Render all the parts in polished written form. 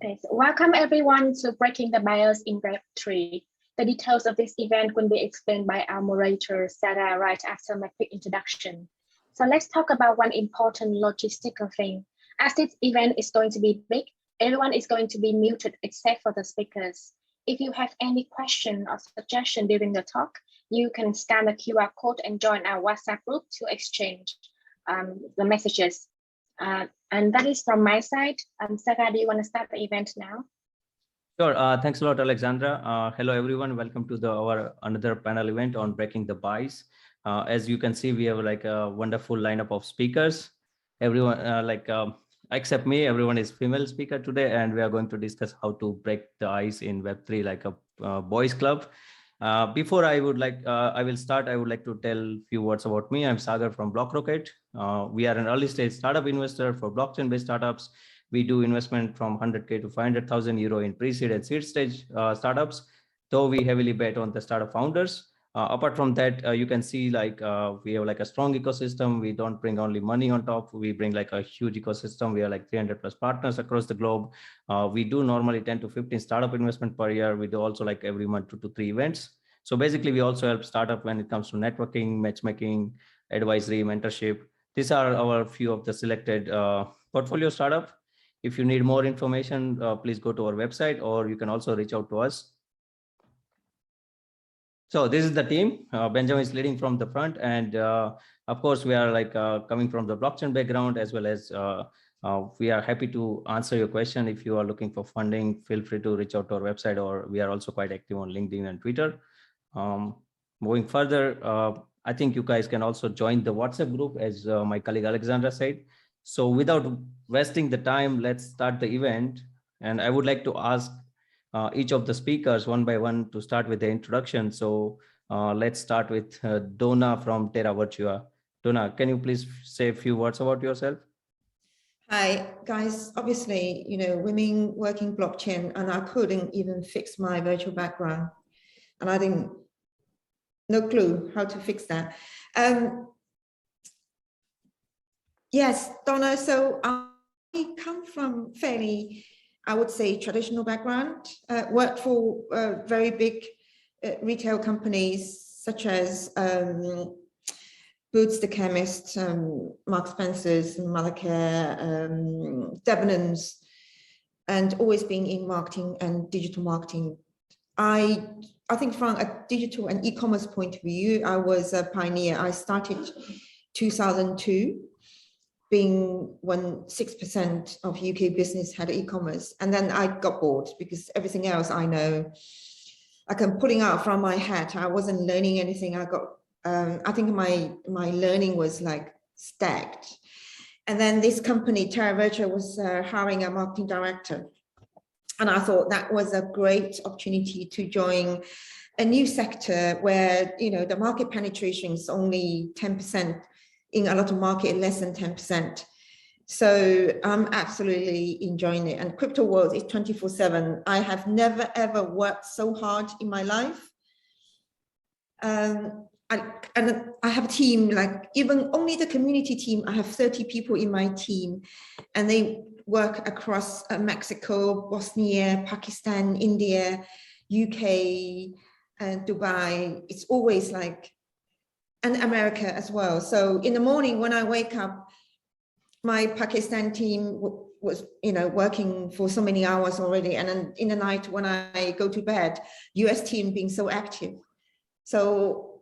Okay, so welcome everyone to Breaking the Bias in Web3. The details of this event will be explained by our moderator, Sarah, right after my quick introduction. So let's talk about one important logistical thing. As this event is going to be big, everyone is going to be muted except for the speakers. If you have any question or suggestion during the talk, you can scan the QR code and join our WhatsApp group to exchange the messages. And that is from my side. Sarah, do you want to start the event now? Sure. Thanks a lot, Alexandra. Hello, everyone. Welcome to our another panel event on breaking the bias. As you can see, we have like a wonderful lineup of speakers. Everyone, except me, everyone is female speaker today, and we are going to discuss how to break the ice in Web3 like a boys club. Before I would like, I will start. I would like to tell a few words about me. I'm Sagar from BlockRocket. We are an early stage startup investor for blockchain-based startups. We do investment from 100K to 500,000 euro in pre-seed and seed stage startups, though we heavily bet on the startup founders. Apart from that, you can see like we have like a strong ecosystem. We don't bring only money on top. We bring like a huge ecosystem. We are like 300 plus partners across the globe. We do normally 10 to 15 startup investment per year. We do also like every month 2 to 3 events. So basically, we also help startup when it comes to networking, matchmaking, advisory, mentorship. These are our few of the selected portfolio startup. If you need more information, please go to our website, or you can also reach out to us. So this is the team. Benjamin is leading from the front, and of course we are like coming from the blockchain background, as well as we are happy to answer your question. If you are looking for funding, feel free to reach out to our website, or we are also quite active on LinkedIn and Twitter. Moving further, I think you guys can also join the WhatsApp group, as my colleague Alexandra said. So without wasting the time, let's start the event. And I would like to ask each of the speakers one by one to start with the introduction. So let's start with Donna from Terra Virtua. Donna, can you please say a few words about yourself? Hi guys, obviously, you know, women working blockchain, and I couldn't even fix my virtual background. And I didn't, no clue how to fix that. Yes, Donna, so I come from fairly, I would say, traditional background, worked for very big retail companies such as Boots the Chemist, Marks Spencer's, Mothercare, Debenhams, and always being in marketing and digital marketing. I think from a digital and e-commerce point of view, I was a pioneer. I started 2002. Being when 6% of UK business had e-commerce, and then I got bored because everything else I know, I can pulling out from my hat. I wasn't learning anything. I got, I think my learning was like stacked. And then this company, Terra Virtua, was hiring a marketing director, and I thought that was a great opportunity to join a new sector where, you know, the market penetration is only 10%. In a lot of market, less than 10%. So I'm absolutely enjoying it. And crypto world is 24/7. I have never, ever worked so hard in my life. And I have a team, like even only the community team, I have 30 people in my team, and they work across Mexico, Bosnia, Pakistan, India, UK, and Dubai. It's always like, and America as well. So in the morning when I wake up, my Pakistan team was, you know, working for so many hours already. And then in the night when I go to bed, US team being so active. So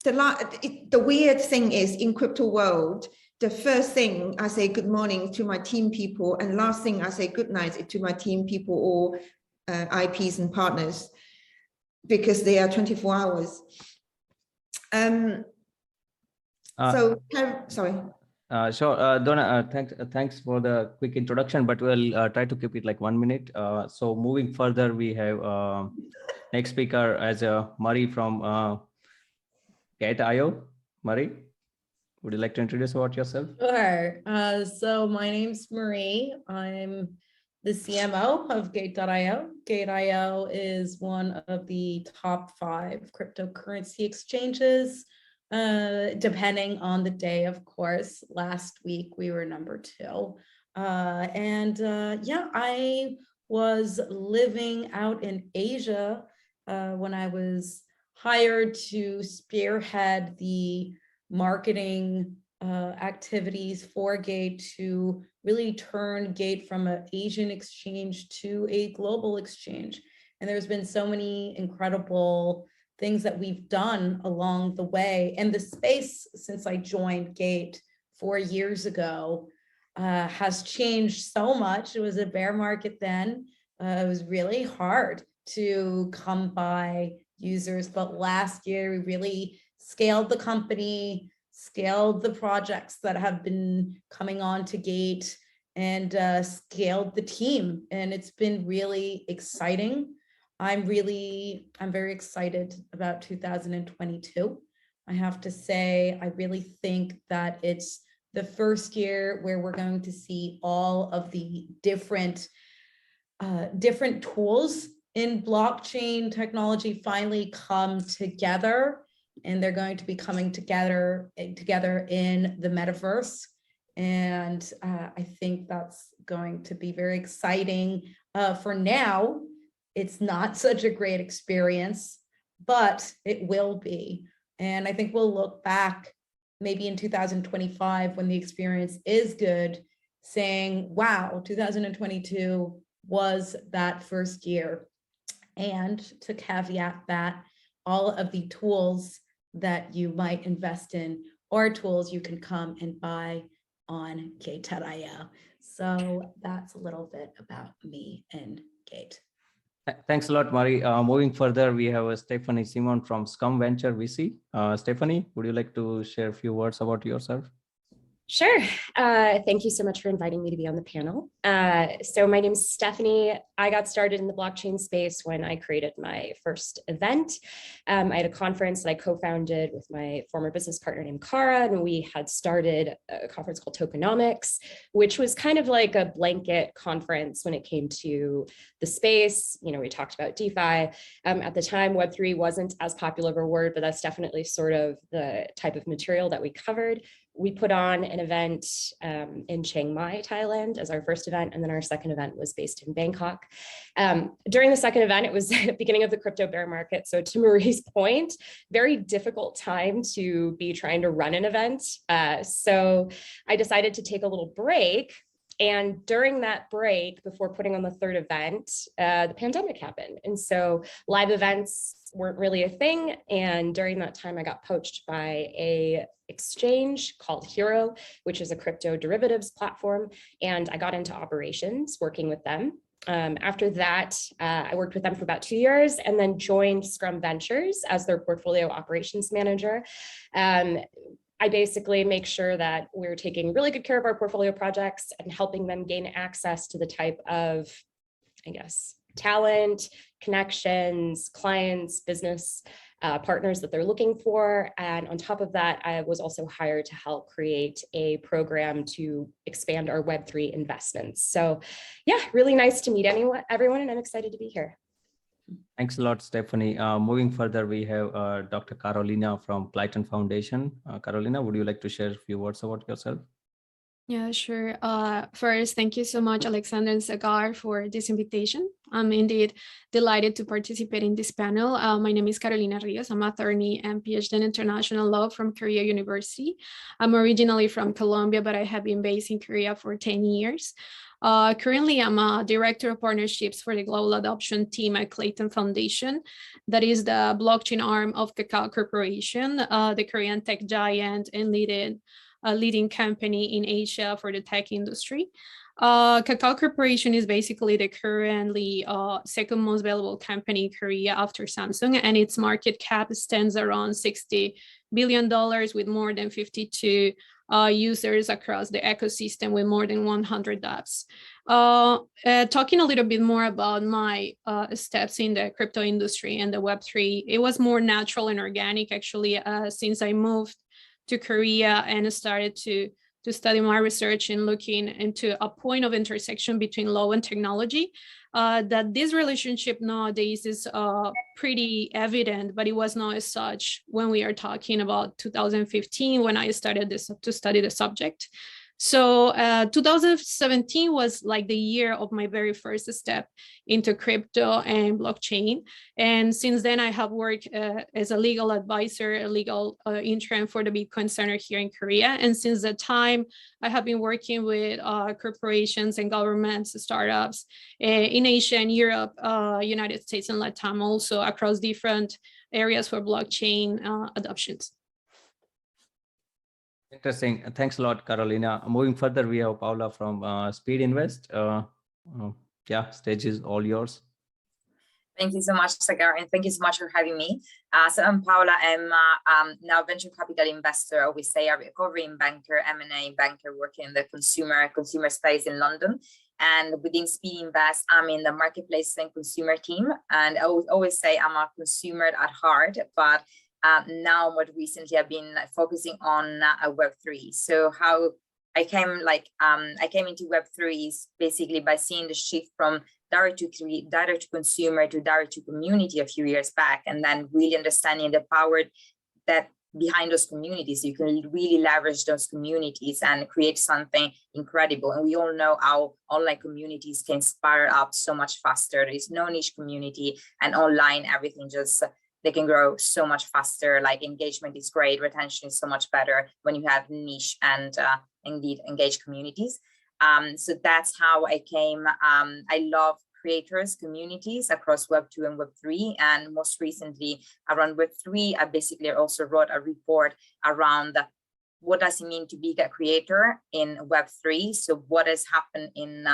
the weird thing is in crypto world, the first thing I say good morning to my team people, and last thing I say good night to my team people or IPs and partners, because they are 24 hours. Sorry. Sure, Donna, thanks for the quick introduction, but we'll try to keep it like 1 minute. So moving further, we have next speaker as Murray from Gate.io. Murray, would you like to introduce about yourself? Sure. So my name's Marie. I'm the CMO of Gate.io. Gate.io is one of the top 5 cryptocurrency exchanges. Depending on the day, of course. Last week we were number 2. Yeah, I was living out in Asia when I was hired to spearhead the marketing activities for Gate to really turn Gate from an Asian exchange to a global exchange. And there's been so many incredible things that we've done along the way. And the space since I joined Gate 4 years ago has changed so much. It was a bear market then. It was really hard to come by users, but last year we really scaled the company, scaled the projects that have been coming on to Gate, and scaled the team. And it's been really exciting. I'm very excited about 2022. I have to say, I really think that it's the first year where we're going to see all of the different tools in blockchain technology finally come together, and they're going to be coming together in the Metaverse. And I think that's going to be very exciting. For now, it's not such a great experience, but it will be. And I think we'll look back maybe in 2025 when the experience is good, saying, wow, 2022 was that first year. And to caveat that, all of the tools that you might invest in are tools you can come and buy on Gate.io. So that's a little bit about me and Gate. Thanks a lot, Mari. Moving further, we have Stephanie Simon from Scum Venture VC. Stephanie, would you like to share a few words about yourself? Sure. Thank you so much for inviting me to be on the panel. So my name is Stephanie. I got started in the blockchain space when I created my first event. I had a conference that I co-founded with my former business partner named Kara, and we had started a conference called Tokenomics, which was kind of like a blanket conference when it came to the space. You know, we talked about DeFi. At the time, Web3 wasn't as popular of a word, but that's definitely sort of the type of material that we covered. We put on an event in Chiang Mai, Thailand as our first event, and then our second event was based in Bangkok. During the second event, it was the beginning of the crypto bear market. So to Marie's point, very difficult time to be trying to run an event. So I decided to take a little break. And during that break, before putting on the third event, the pandemic happened. And so live events weren't really a thing. And during that time, I got poached by a exchange called Hero, which is a crypto derivatives platform. And I got into operations working with them. After that, I worked with them for about 2 years and then joined Scrum Ventures as their portfolio operations manager. I basically make sure that we're taking really good care of our portfolio projects and helping them gain access to the type of, I guess, talent, connections, clients, business partners that they're looking for. And on top of that, I was also hired to help create a program to expand our Web3 investments. So yeah, really nice to meet everyone, and I'm excited to be here. Thanks a lot, Stephanie. Moving further, we have Dr. Carolina from Clayton Foundation. Carolina, would you like to share a few words about yourself? Yeah, sure. First, thank you so much, Alexander and Sagar, for this invitation. I'm indeed delighted to participate in this panel. My name is Carolina Rios. I'm an attorney and PhD in international law from Korea University. I'm originally from Colombia, but I have been based in Korea for 10 years. Currently, I'm a director of partnerships for the global adoption team at Clayton Foundation. That is the blockchain arm of Kakao Corporation, the Korean tech giant and leading company in Asia for the tech industry. Kakao Corporation is basically the currently second most valuable company in Korea after Samsung, and its market cap stands around $60 billion with more than 52 users across the ecosystem with more than 100 apps. Talking a little bit more about my steps in the crypto industry and the Web3, it was more natural and organic actually since I moved to Korea and started to study my research and looking into a point of intersection between law and technology. That this relationship nowadays is pretty evident, but it was not as such when we are talking about 2015 when I started to study the subject. So 2017 was like the year of my very first step into crypto and blockchain. And since then, I have worked as a legal advisor, a legal intern for the Bitcoin Center here in Korea. And since that time, I have been working with corporations and governments, startups in Asia and Europe, United States and Latam, also across different areas for blockchain adoptions. Interesting. Thanks a lot, Carolina. Moving further, we have Paola from Speed Invest. Yeah, stage is all yours. Thank you so much, Sagar, and thank you so much for having me. So I'm Paola. I'm now venture capital investor. I always say a recovering banker, M&A banker working in the consumer space in London. And within Speed Invest, I'm in the marketplace and consumer team. And I always say I'm a consumer at heart, but now more recently I've been focusing on Web3. So how I came into Web3 is basically by seeing the shift from direct to consumer to direct to community a few years back, and then really understanding the power that behind those communities. You can really leverage those communities and create something incredible. And we all know how online communities can spiral up so much faster. There is no niche community, and online everything just they can grow so much faster. Like engagement is great, retention is so much better when you have niche and indeed engaged communities. So that's how I came. I love creators, communities across Web2 and Web3. And most recently around Web3, I basically also wrote a report around what does it mean to be a creator in Web3? So what has happened in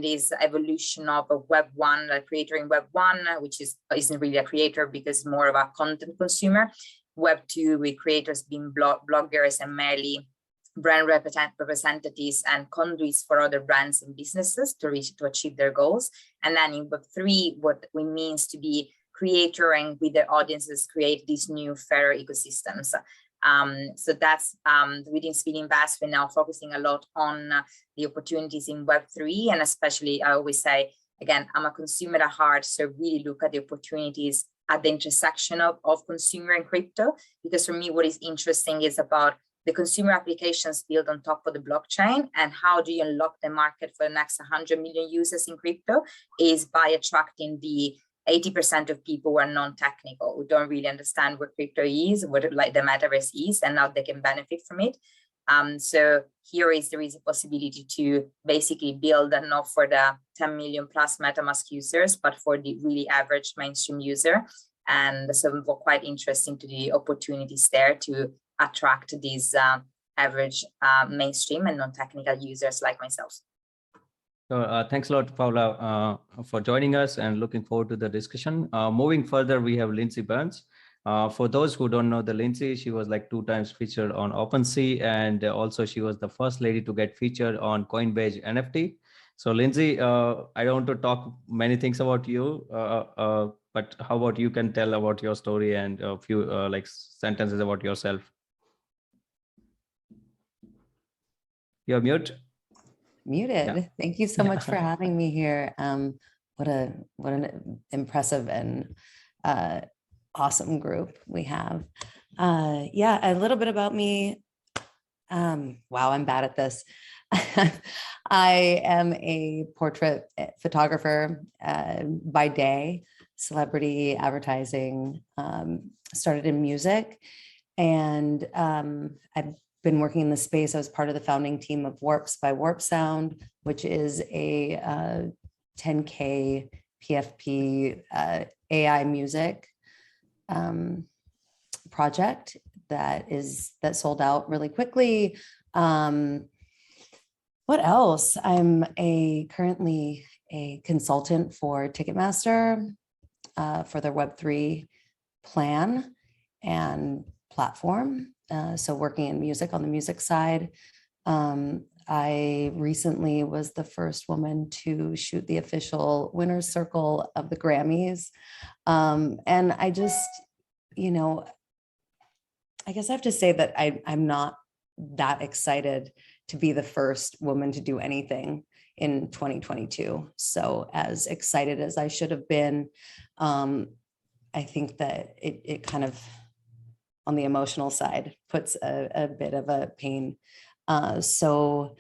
this evolution of a Web1, a creator in Web1, which isn't really a creator because more of a content consumer. Web2 with creators being bloggers and merely brand representatives and conduits for other brands and businesses to achieve their goals. And then in Web3, what it means to be creator and with their audiences create these new fairer ecosystems. So that's within Speed Invest, we're now focusing a lot on the opportunities in Web3, and especially I always say, again, I'm a consumer at heart, so really look at the opportunities at the intersection of consumer and crypto, because for me, what is interesting is about the consumer applications built on top of the blockchain, and how do you unlock the market for the next 100 million users in crypto is by attracting the 80% of people who are non-technical, who don't really understand what crypto is, what like the Metaverse is, and now they can benefit from it. So there is a possibility to basically build not for the 10 million plus MetaMask users, but for the really average mainstream user. And so we're quite interesting to the opportunities there to attract these average mainstream and non-technical users like myself. So thanks a lot, Paola, for joining us, and looking forward to the discussion. Moving further, we have Lindsay Burns. For those who don't know the Lindsay, she was like 2 times featured on OpenSea, and also she was the first lady to get featured on Coinbase NFT. So Lindsay, I don't want to talk many things about you, but how about you can tell about your story and a few like sentences about yourself. You're mute. Muted. Yeah. Thank you so much for having me here. What an impressive and awesome group we have. Yeah, a little bit about me. Wow, I'm bad at this. I am a portrait photographer by day, celebrity advertising, started in music, and I've been working in the space. I was part of the founding team of Warps by Warp Sound, which is a 10K PFP AI music project that sold out really quickly. What else? I'm currently a consultant for Ticketmaster for their Web3 plan and platform. So working in music on the music side. I recently was the first woman to shoot the official winner's circle of the Grammys. And I just, I guess I have to say that I'm not that excited to be the first woman to do anything in 2022. So as excited as I should have been, I think that it kind of, on the emotional side, puts a bit of a pain So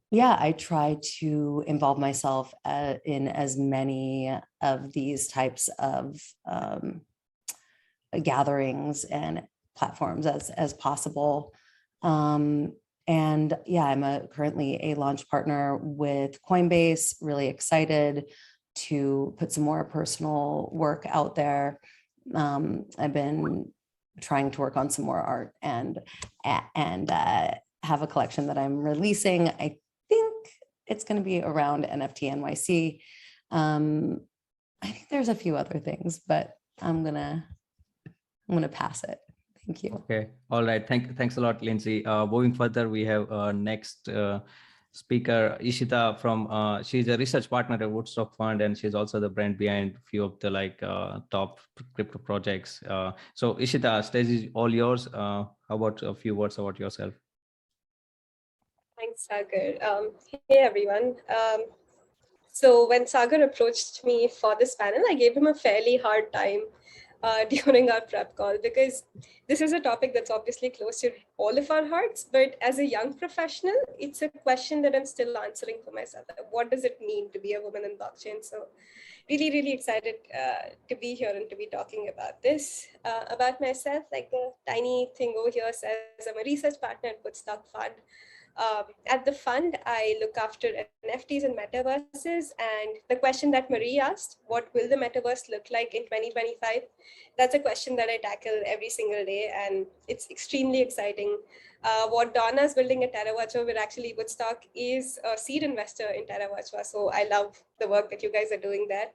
yeah, I try to involve myself in as many of these types of gatherings and platforms as possible. And yeah, I'm currently a launch partner with Coinbase, really excited to put some more personal work out there. I've been trying to work on some more art and have a collection that I'm releasing. I think it's going to be around NFT NYC. I think there's a few other things, but I'm gonna pass it. Thank you. Okay. All right. Thanks a lot, Lindsay. Moving further, we have next speaker, Ishita from, she's a research partner at Woodstock Fund, and she's also the brand behind a few of the top crypto projects. So Ishita, stage is all yours. How about a few words about yourself? Thanks, Sagar. Hey, everyone. So when Sagar approached me for this panel, I gave him a fairly hard time during our prep call, because this is a topic that's obviously close to all of our hearts. But as a young professional, it's a question that I'm still answering for myself. What does it mean to be a woman in blockchain? So really, really excited to be here and to be talking about this. About myself, like the tiny thing over here says, I'm a research partner at Woodstock Fund. At the fund, I look after NFTs and metaverses. And the question that Marie asked, what will the metaverse look like in 2025? That's a question that I tackle every single day. And it's extremely exciting. What Donna is building at Terra Virtua, where actually Woodstock is a seed investor in Terra Virtua. So I love the work that you guys are doing there.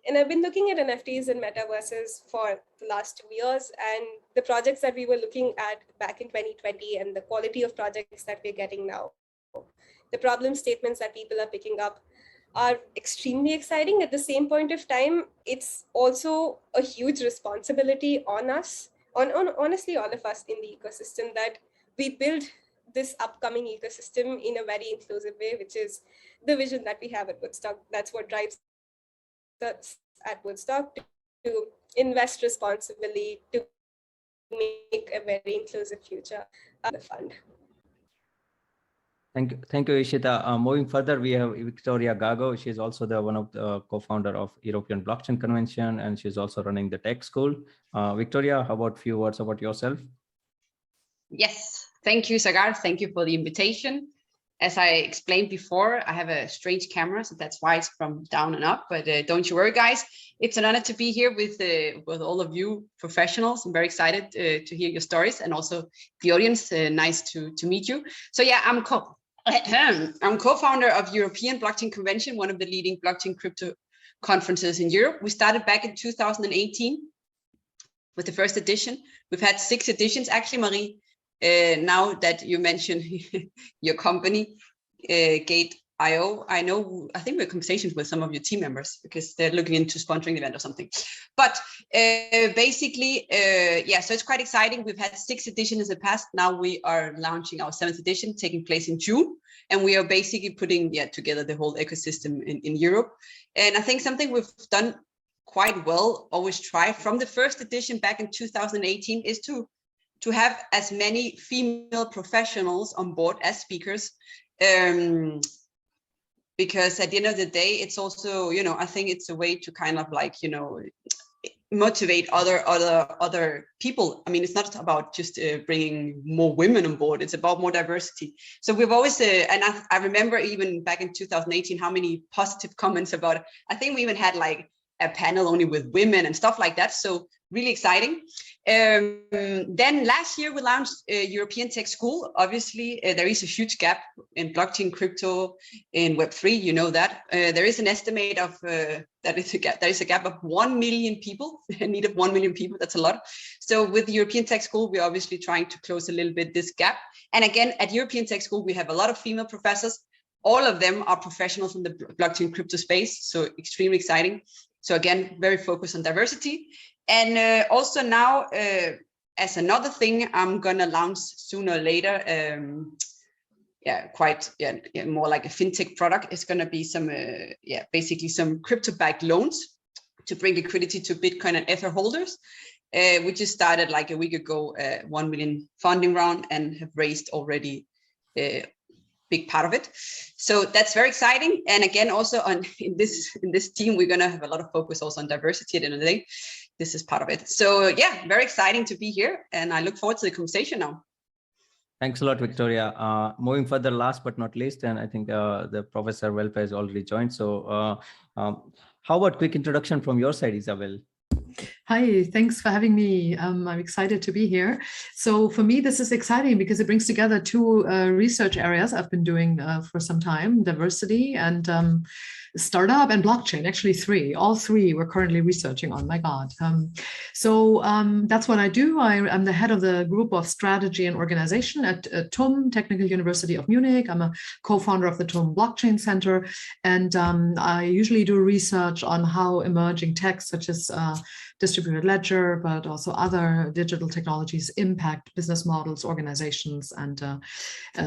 And I've been looking at NFTs and metaverses for the last 2 years, and the projects that we were looking at back in 2020 and the quality of projects that we're getting now, the problem statements that people are picking up are extremely exciting. At the same point of time, it's also a huge responsibility on us, on honestly all of us in the ecosystem, that we build this upcoming ecosystem in a very inclusive way, which is the vision that we have at Woodstock. That's what drives at Woodstock, to invest responsibly, to make a very inclusive future of the fund. Thank you, Ishita. Moving further, we have Victoria Gago. She's also one of the co-founder of European Blockchain Convention, and she's also running the tech school. Victoria, how about a few words about yourself? Yes, thank you, Sagar. Thank you for the invitation. As I explained before, I have a strange camera, so that's why it's from down and up. But don't you worry, guys. It's an honor to be here with all of you professionals. I'm very excited to hear your stories, and also the audience. Nice to meet you. So yeah, I'm co-founder of European Blockchain Convention, one of the leading blockchain crypto conferences in Europe. We started back in 2018 with the first edition. We've had 6 editions, actually, Marie. Now that you mentioned your company, Gate.io, I think we're in conversations with some of your team members because they're looking into sponsoring the event or something. But basically, yeah, so it's quite exciting. We've had 6 editions in the past. Now we are launching our 7th edition, taking place in June. And we are basically putting together the whole ecosystem in Europe. And I think something we've done quite well, always try from the first edition back in 2018, is to have as many female professionals on board as speakers, because at the end of the day, it's also, I think it's a way to kind of like, motivate other people. I mean, it's not about just bringing more women on board. It's about more diversity. So we've always, and I remember even back in 2018, how many positive comments about it. I think we even had like a panel only with women and stuff like that. So really exciting. Then last year we launched a European Tech School. Obviously, there is a huge gap in blockchain, crypto, in Web3. You know that. There is an estimate of there is a gap of 1 million people, a need of 1 million people. That's a lot. So with the European Tech School, we're obviously trying to close a little bit this gap. And again, at European Tech School, we have a lot of female professors. All of them are professionals in the blockchain crypto space. So extremely exciting. So again, very focused on diversity. And also now, as another thing, I'm gonna launch sooner or later, more like a fintech product. It's gonna be some, basically some crypto-backed loans to bring liquidity to Bitcoin and Ether holders. We just started like a week ago, 1 million funding round, and have raised already a big part of it. So that's very exciting. And again, also in this team, we're gonna have a lot of focus also on diversity at the end of the day. This is part of it. So yeah, very exciting to be here, and I look forward to the conversation now. Thanks a lot, Victoria. Moving further, last but not least, and I think the Professor Welpe has already joined. So how about quick introduction from your side, Isabel? Hi, thanks for having me. I'm excited to be here. So for me, this is exciting because it brings together two research areas I've been doing for some time: diversity and startup and blockchain. Actually, three. All three we're currently researching on. My God. That's what I do. I'm the head of the group of strategy and organization at TUM, Technical University of Munich. I'm a co-founder of the TUM Blockchain Center, and I usually do research on how emerging tech, such as distributed ledger, but also other digital technologies, impact business models, organizations, and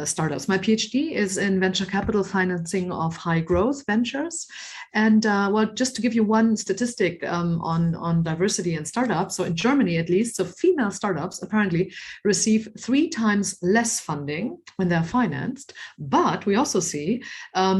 startups. My PhD is in venture capital financing of high growth ventures. And well, just to give you one statistic on diversity and startups, so in Germany at least, so female startups apparently receive 3 times less funding when they're financed, but we also see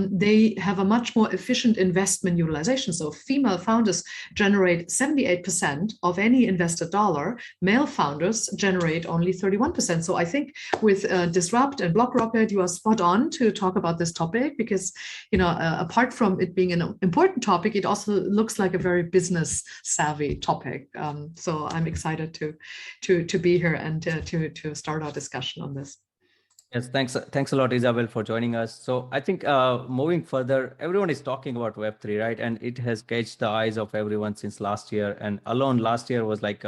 they have a much more efficient investment utilization. So female founders generate 78% of any invested dollar. Male founders generate only 31%. So I think with Disrupt and BlockRocket, you are spot on to talk about this topic because, you know, apart from it being an important topic, it also looks like a very business savvy topic. So I'm excited to be here and to start our discussion on this. Yes, thanks a lot, Isabel, for joining us. So I think moving further, everyone is talking about Web3, right? And it has catched the eyes of everyone since last year. And alone last year was like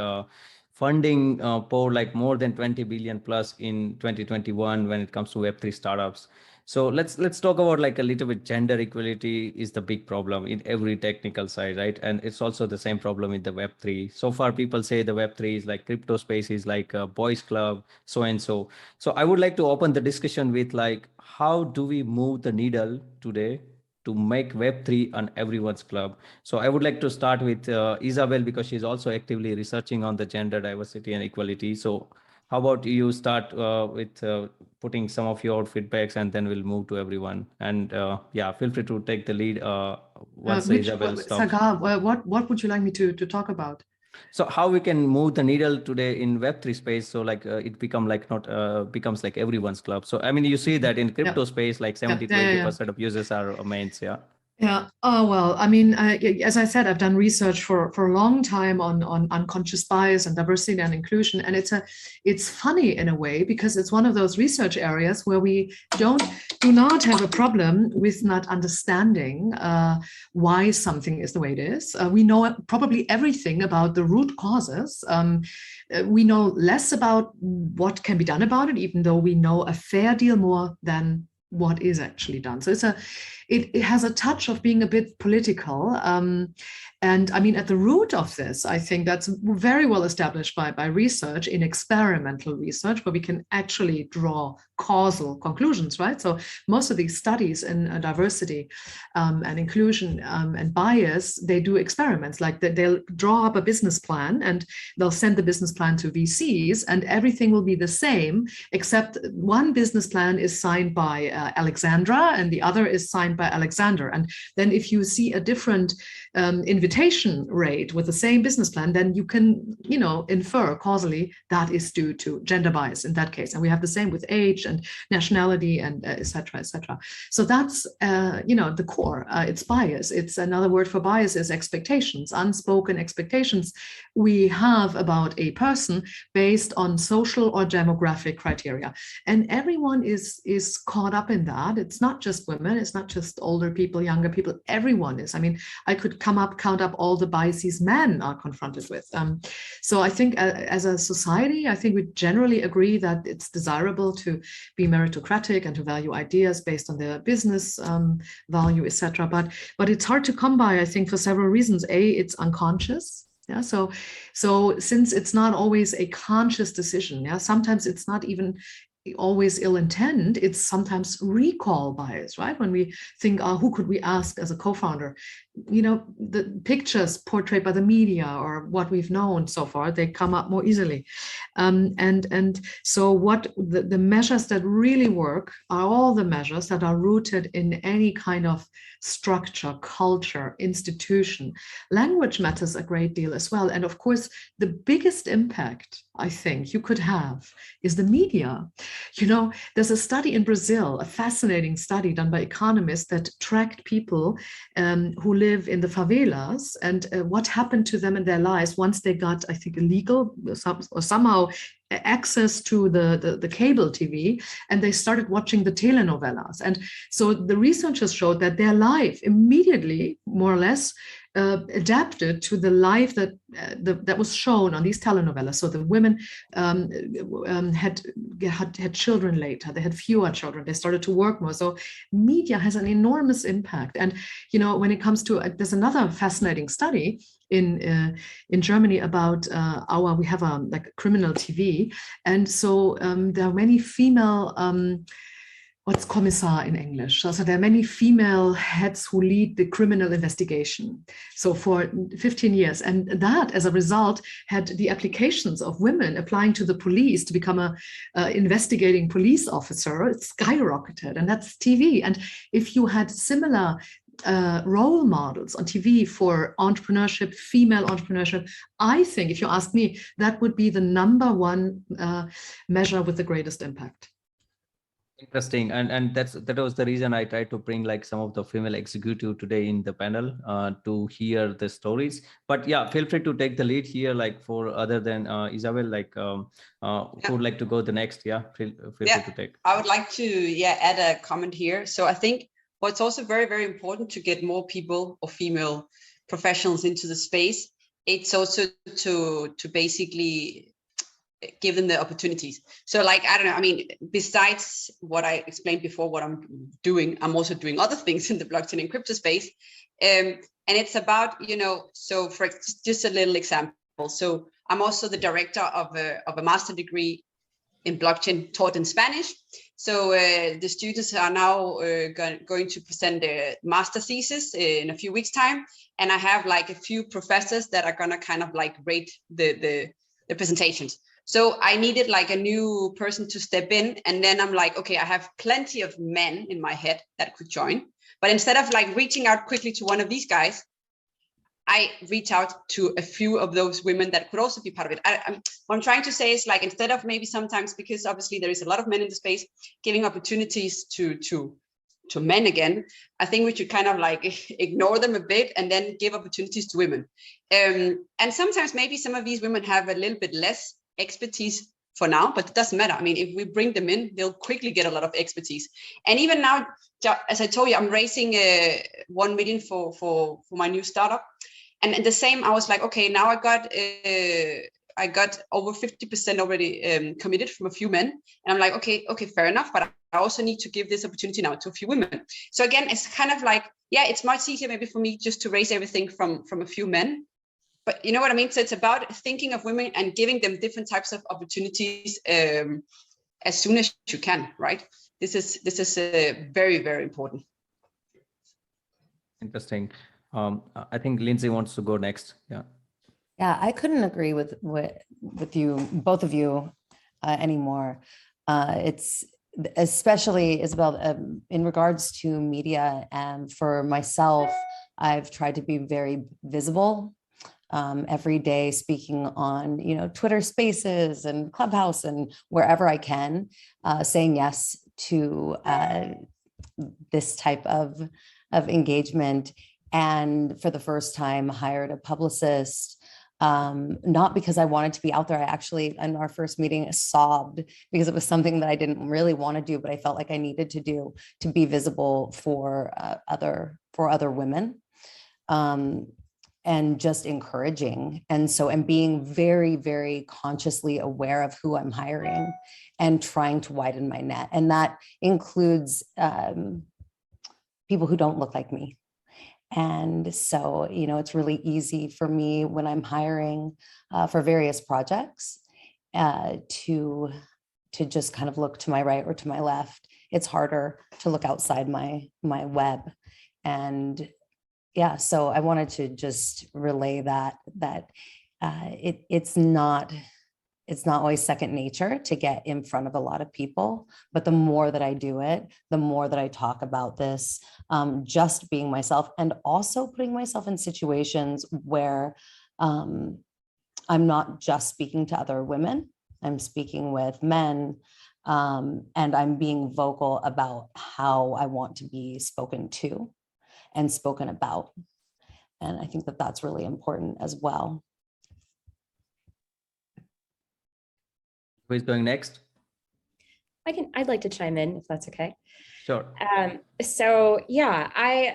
funding for like more than 20 billion plus in 2021 when it comes to Web3 startups. So let's talk about like a little bit. Gender equality is the big problem in every technical side, right? And it's also the same problem in the Web3. So far, people say the Web3 is like crypto space is like a boys club, so and so. So I would like to open the discussion with like, how do we move the needle today to make Web3 an everyone's club? So I would like to start with Isabel, because she's also actively researching on the gender diversity and equality. So how about you start with putting some of your feedbacks, and then we'll move to everyone. And yeah, feel free to take the lead once Isabel stops. Sagar, what would you like me to talk about? So how we can move the needle today in Web3 space, so like it becomes like everyone's club. So I mean, you see that in crypto space, like 70-80% of users are mains. Yeah. Yeah. Oh, well, I mean, as I said, I've done research for a long time on unconscious bias and diversity and inclusion. And it's funny in a way, because it's one of those research areas where we do not have a problem with not understanding why something is the way it is. We know probably everything about the root causes. We know less about what can be done about it, even though we know a fair deal more than what is actually done. So it has a touch of being a bit political. And I mean, at the root of this, I think that's very well established by research, in experimental research, where we can actually draw causal conclusions, right? So most of these studies in diversity and inclusion and bias, they do experiments. Like they'll draw up a business plan and they'll send the business plan to VCs, and everything will be the same, except one business plan is signed by Alexandra and the other is signed by Alexander. And then if you see a different invitation rate with the same business plan, then you can, infer causally that is due to gender bias in that case. And we have the same with age and nationality and et cetera, et cetera. So that's, the core. It's bias. It's another word for bias is expectations, unspoken expectations we have about a person based on social or demographic criteria. And everyone is caught up in that. It's not just women. It's not just older people, younger people. Everyone is. I mean, I could count up all the biases men are confronted with. So I think as a society, I think we generally agree that it's desirable to be meritocratic and to value ideas based on their business value, etc. But it's hard to come by, I think, for several reasons. A, it's unconscious. Yeah, so since it's not always a conscious decision, yeah, sometimes it's not even always ill intent, it's sometimes recall bias, right? When we think, who could we ask as a co-founder? You know, the pictures portrayed by the media or what we've known so far, they come up more easily. And so what the measures that really work are all the measures that are rooted in any kind of structure, culture, institution. Language matters a great deal as well. And of course, the biggest impact I think you could have is the media. You know, there's a study in Brazil, a fascinating study done by economists that tracked people who live in the favelas and what happened to them in their lives once they got, I think, illegal or somehow access to the cable TV, and they started watching the telenovelas. And so the researchers showed that their life immediately, more or less, adapted to the life that was shown on these telenovelas. So the women had children later, they had fewer children, they started to work more. So media has an enormous impact. And you know, when it comes to there's another fascinating study in Germany about we have like a criminal TV, and so there are many female what's Kommissar in English? So there are many female heads who lead the criminal investigation. So for 15 years, and that as a result had the applications of women applying to the police to become a investigating police officer, it skyrocketed, and that's TV. And if you had similar role models on TV for entrepreneurship, female entrepreneurship, I think, if you ask me, that would be the #1 measure with the greatest impact. Interesting, and that was the reason I tried to bring like some of the female executive today in the panel to hear the stories. But yeah, feel free to take the lead here, like for other than Isabel, like who would like to go the next? Yeah, feel free to take. I would like to add a comment here. So I think what's also very, very important to get more people or female professionals into the space, it's also to basically give them the opportunities. So like, I don't know, I mean, besides what I explained before, what I'm doing, I'm also doing other things in the blockchain and crypto space. And it's about, you know, so for just a little example. So I'm also the director of a master degree in blockchain taught in Spanish. So the students are now going to present their master thesis in a few weeks' time. And I have like a few professors that are gonna kind of like rate the presentations. So I needed like a new person to step in, and then I'm like, okay, I have plenty of men in my head that could join, but instead of like reaching out quickly to one of these guys, I reach out to a few of those women that could also be part of it. What I'm trying to say is like, instead of maybe sometimes, because obviously there is a lot of men in the space, giving opportunities to men again, I think we should kind of like ignore them a bit and then give opportunities to women. And sometimes maybe some of these women have a little bit less expertise for now, but it doesn't matter. I mean, if we bring them in, they'll quickly get a lot of expertise. And even now, as I told you, I'm raising 1 million for my new startup. And the same, I was like, okay, now I got over 50% already committed from a few men. And I'm like, okay, fair enough. But I also need to give this opportunity now to a few women. So again, it's kind of like, yeah, it's much easier maybe for me just to raise everything from a few men. But you know what I mean? So it's about thinking of women and giving them different types of opportunities as soon as you can, right? This is very, very important. Interesting. I think Lindsay wants to go next. Yeah. Yeah, I couldn't agree with you, both of you, anymore. It's especially, Isabel, in regards to media, and for myself, I've tried to be very visible every day, speaking on, you know, Twitter Spaces and Clubhouse and wherever I can, saying yes to this type of engagement. And for the first time, hired a publicist, not because I wanted to be out there. I actually, in our first meeting, sobbed because it was something that I didn't really want to do, but I felt like I needed to do to be visible for other women. And just encouraging. And being very, very consciously aware of who I'm hiring and trying to widen my net. And that includes people who don't look like me. And so, you know, it's really easy for me when I'm hiring for various projects to just kind of look to my right or to my left. It's harder to look outside my web. And yeah, so I wanted to just relay that it's not always second nature to get in front of a lot of people, but the more that I do it, the more that I talk about this, just being myself, and also putting myself in situations where I'm not just speaking to other women, I'm speaking with men, and I'm being vocal about how I want to be spoken to and spoken about. And I think that that's really important as well. Who's going next? I'd like to chime in if that's okay. Sure. So yeah,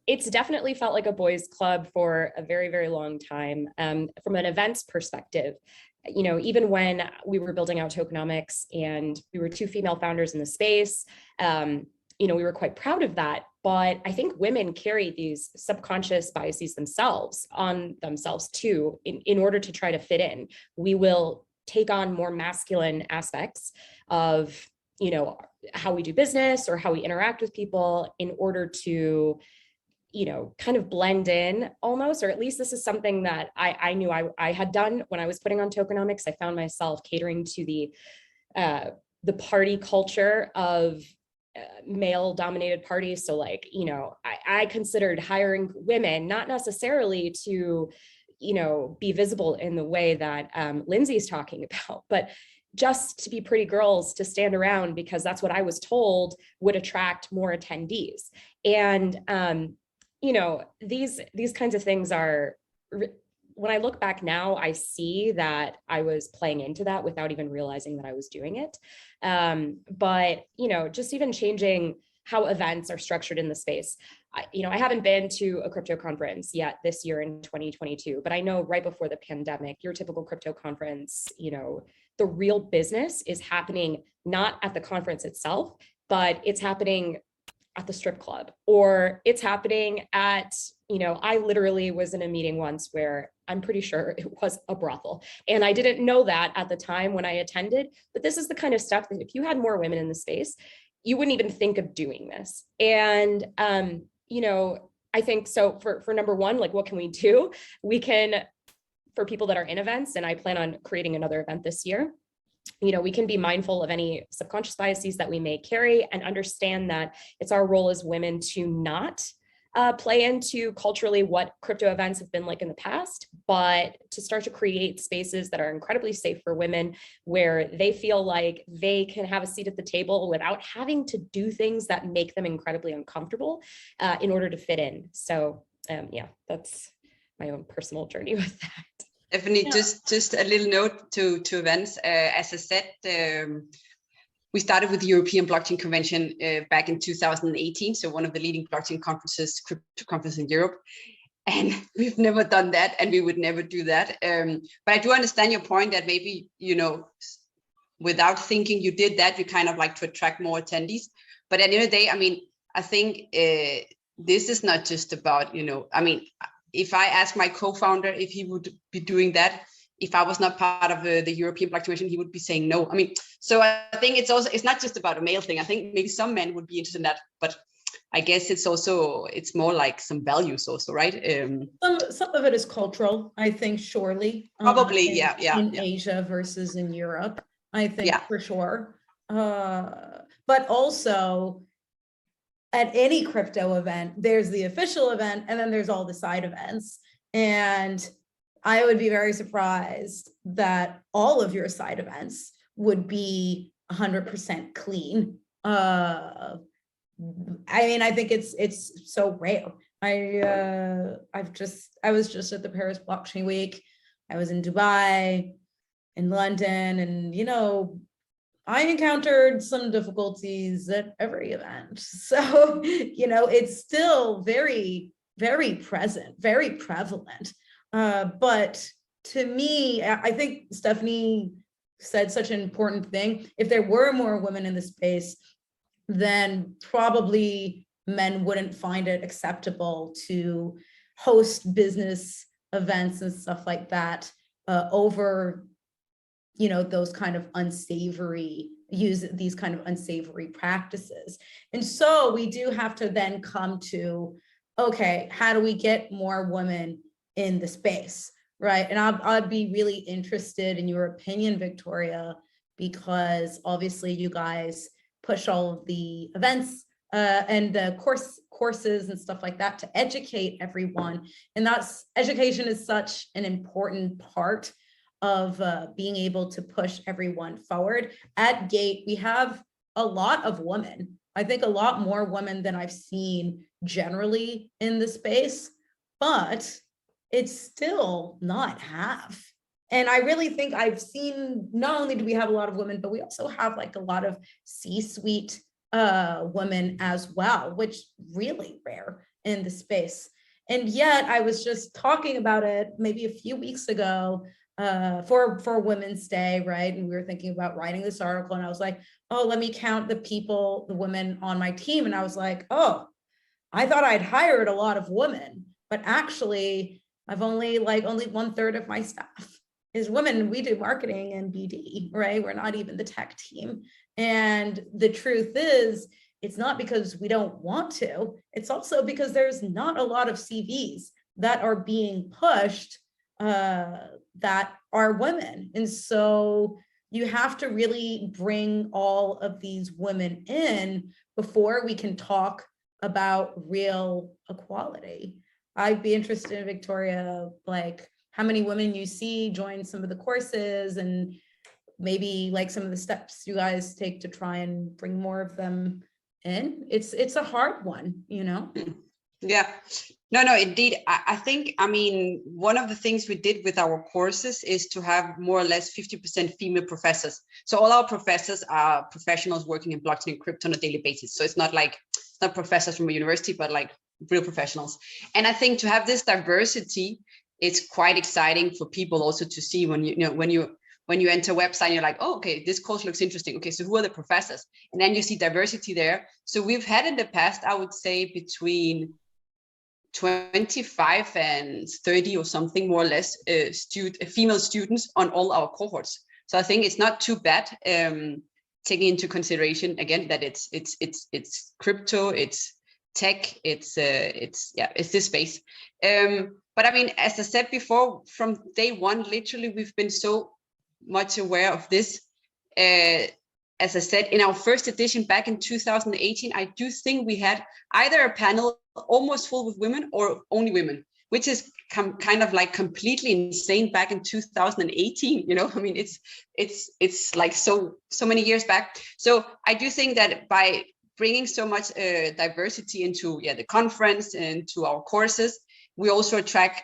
it's definitely felt like a boys' club for a very, very long time. From an events perspective, you know, even when we were building out tokenomics and we were 2 female founders in the space, you know, we were quite proud of that. But I think women carry these subconscious biases themselves too, in order to try to fit in. We will take on more masculine aspects of, you know, how we do business or how we interact with people in order to, you know, kind of blend in almost, or at least this is something that I knew I had done when I was putting on tokenomics. I found myself catering to the party culture of male dominated parties. So like, you know, I considered hiring women, not necessarily to, you know, be visible in the way that Lindsay's talking about, but just to be pretty girls to stand around, because that's what I was told would attract more attendees. And, you know, these kinds of things are, when I look back now, I see that I was playing into that without even realizing that I was doing it. But, you know, just even changing how events are structured in the space. I haven't been to a crypto conference yet this year in 2022, but I know right before the pandemic, your typical crypto conference, you know, the real business is happening not at the conference itself, but it's happening at the strip club, or it's happening at, you know, I literally was in a meeting once where I'm pretty sure it was a brothel. And I didn't know that at the time when I attended, but this is the kind of stuff that if you had more women in the space, you wouldn't even think of doing this. And, you know, I think so for number one, like, what can we do? We can, for people that are in events, and I plan on creating another event this year, you know, we can be mindful of any subconscious biases that we may carry and understand that it's our role as women to not play into culturally what crypto events have been like in the past, but to start to create spaces that are incredibly safe for women, where they feel like they can have a seat at the table without having to do things that make them incredibly uncomfortable in order to fit in. So yeah, that's my own personal journey with that. Definitely, yeah. Just a little note to events. As I said, we started with the European Blockchain Convention back in 2018, so one of the leading blockchain conferences, crypto conference in Europe. And we've never done that, and we would never do that. But I do understand your point that maybe, you know, without thinking you did that, you kind of like to attract more attendees. But at the end of the day, I mean, I think this is not just about, you know, I mean, if I ask my co-founder if he would be doing that, if I was not part of the European Blockchain Convention, he would be saying no. I mean, so I think it's not just about a male thing. I think maybe some men would be interested in that, but I guess it's more like some values also, right? Some of it is cultural, I think, surely. Probably, in Asia versus in Europe, I think, for sure. But also, at any crypto event, there's the official event, and then there's all the side events. And I would be very surprised that all of your side events would be 100% clean. I mean, I think it's so rare. I was just at the Paris Blockchain Week. I was in Dubai, in London, and, you know, I encountered some difficulties at every event. So, you know, it's still very, very present, very prevalent. But to me, I think Stephanie said such an important thing. If there were more women in the space, then probably men wouldn't find it acceptable to host business events and stuff like that over those kind of use these kind of unsavory practices. And so we do have to then come to, okay, how do we get more women in the space, right? And I'd be really interested in your opinion, Victoria, because obviously you guys push all of the events and the courses and stuff like that to educate everyone. And education is such an important part of being able to push everyone forward. At Gate, we have a lot of women. I think a lot more women than I've seen generally in the space, but it's still not half. And I really think I've seen, not only do we have a lot of women, but we also have like a lot of C-suite women as well, which really rare in the space. And yet I was just talking about it maybe a few weeks ago for Women's Day, right? And we were thinking about writing this article, and I was like, oh, let me count the women on my team. And I was like, oh, I thought I'd hired a lot of women, but actually I've only 1/3 of my staff is women. We do marketing and BD, right? We're not even the tech team. And the truth is, it's not because we don't want to, it's also because there's not a lot of CVs that are being pushed that are women. And so you have to really bring all of these women in before we can talk about real equality. I'd be interested in, Victoria, like how many women you see join some of the courses, and maybe like some of the steps you guys take to try and bring more of them in. It's a hard one, Yeah. No, indeed. I think, one of the things we did with our courses is to have more or less 50% female professors. So all our professors are professionals working in blockchain and crypto on a daily basis. So it's not professors from a university, but like real professionals. And I think to have this diversity, it's quite exciting for people also to see when you enter a website and you're like, oh, okay, this course looks interesting. Okay, so who are the professors? And then you see diversity there. So we've had in the past, I would say between 25 and 30 or something, more or less, female students on all our cohorts. So I think it's not too bad, taking into consideration again that it's crypto, it's tech, it's this space. But as I said before, from day one, literally, we've been so much aware of this. As I said, in our first edition back in 2018, I do think we had either a panel almost full with women or only women, which is kind of like completely insane back in 2018. It's like so many years back. So I do think that by bringing so much diversity into the conference and to our courses, we also attract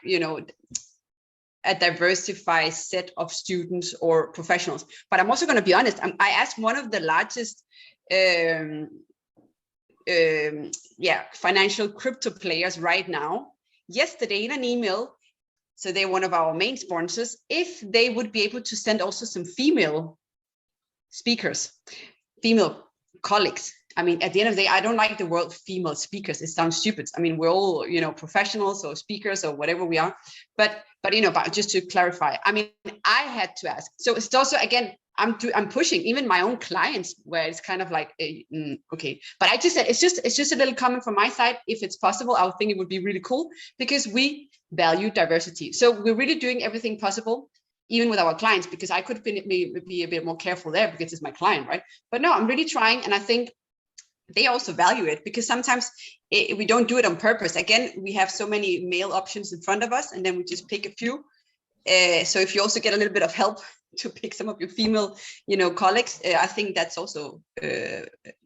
a diversified set of students or professionals. But I'm also going to be honest, I asked one of the largest financial crypto players right now yesterday in an email, so they're one of our main sponsors, if they would be able to send also some female speakers, female colleagues. At the end of the day, I don't like the word female speakers. It sounds stupid. We're all, professionals or speakers or whatever we are. But just to clarify, I had to ask. So it's also, again, I'm pushing even my own clients where it's kind of like, okay. But I just said, it's just a little comment from my side. If it's possible, I would think it would be really cool because we value diversity. So we're really doing everything possible, even with our clients, because I could be a bit more careful there because it's my client, right? But no, I'm really trying. And I think they also value it because sometimes we don't do it on purpose. Again, we have so many male options in front of us and then we just pick a few. So if you also get a little bit of help to pick some of your female, colleagues, I think that's also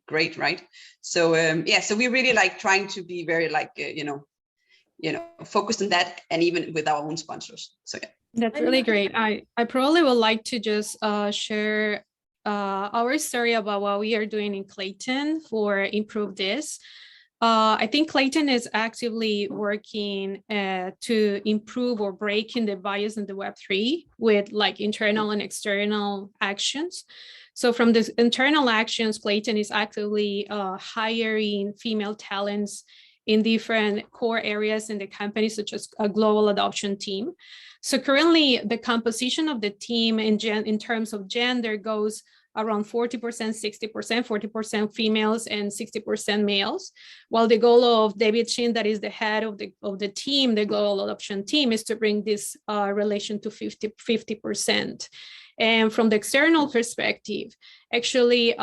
great, right? So so we really like trying to be very like, focused on that, and even with our own sponsors. So yeah. That's really great. I probably would like to just share our story about what we are doing in Clayton for Improve This. I think Clayton is actively working to improve or breaking the bias in the Web3 with like internal and external actions. So from the internal actions, Clayton is actively hiring female talents in different core areas in the company, such as a global adoption team. So currently the composition of the team in terms of gender goes around 40%, 60%, 40% females and 60% males. While the goal of David Shin, that is the head of the team, the global adoption team, is to bring this relation to 50%. And from the external perspective, actually,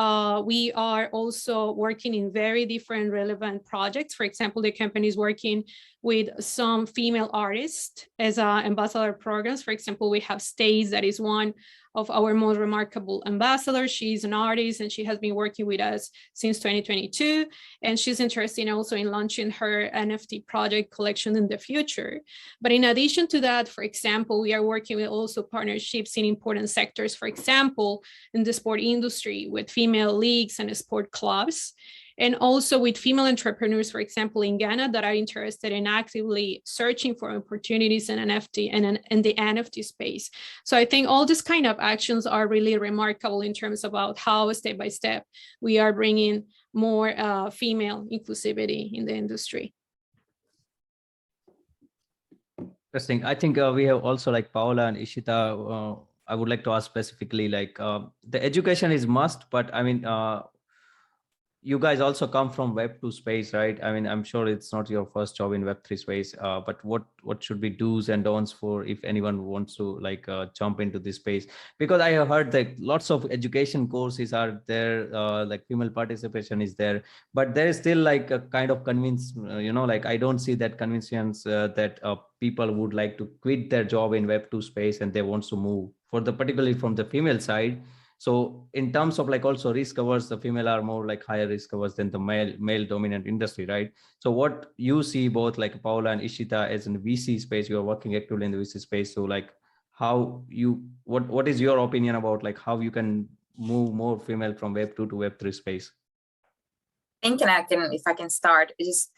we are also working in very different relevant projects. For example, the company is working with some female artists as ambassador programs. For example, we have Stage, that is one of our most remarkable ambassadors. She's an artist and she has been working with us since 2022. And she's interested also in launching her NFT project collection in the future. But in addition to that, for example, we are working with also partnerships in important sectors, for example, in the sport industry with female leagues and sport clubs, and also with female entrepreneurs, for example, in Ghana, that are interested in actively searching for opportunities in NFT and in the NFT space. So I think all these kind of actions are really remarkable in terms about how step by step we are bringing more female inclusivity in the industry. Interesting. I think we have also like Paola and Ishita. I would like to ask specifically, like the education is must, but I mean, you guys also come from Web2 space, right? I mean, I'm sure it's not your first job in Web3 space, but what should be do's and don'ts for if anyone wants to like jump into this space? Because I have heard that lots of education courses are there, like female participation is there, but there is still like a kind of convince, like I don't see that convinctions that people would like to quit their job in Web2 space and they want to move for the particularly from the female side. So in terms of like also risk averse, the female are more like higher risk averse than the male dominant industry, right? So what you see both like Paola and Ishita as in VC space, you are working actively in the VC space. So like how you, what is your opinion about like how you can move more female from Web2 to Web3 space? Thinking if I can start, just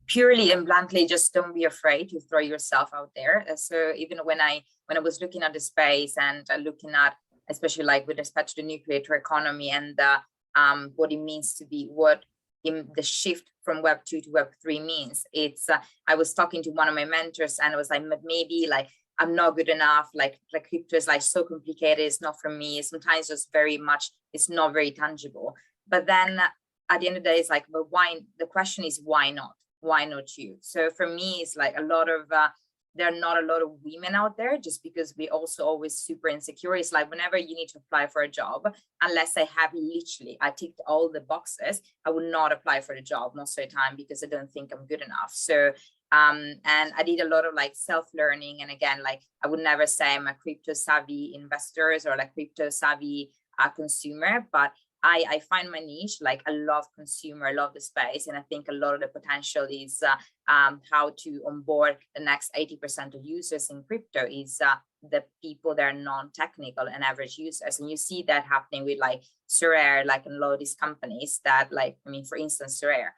purely and bluntly, just don't be afraid to throw yourself out there. So even when I was looking at the space and looking at, especially like with respect to the new creator economy and what it means to be, what in the shift from Web 2 to Web 3 means. It's I was talking to one of my mentors and I was like, maybe like I'm not good enough, like crypto is like so complicated, it's not for me. Sometimes just very much, it's not very tangible. But then at the end of the day, it's like, but why? The question is why not? Why not you? So for me, it's like a lot of there are not a lot of women out there just because we also always super insecure. It's like whenever you need to apply for a job, unless I have literally, I ticked all the boxes, I would not apply for the job most of the time because I don't think I'm good enough. So, and I did a lot of like self-learning. And again, like I would never say I'm a crypto savvy investor or like crypto savvy consumer, but I find my niche, like I love consumer, I love the space. And I think a lot of the potential is how to onboard the next 80% of users in crypto is the people that are non-technical and average users. And you see that happening with like Sorare, like in a lot of these companies that like, I mean, for instance, Sorare,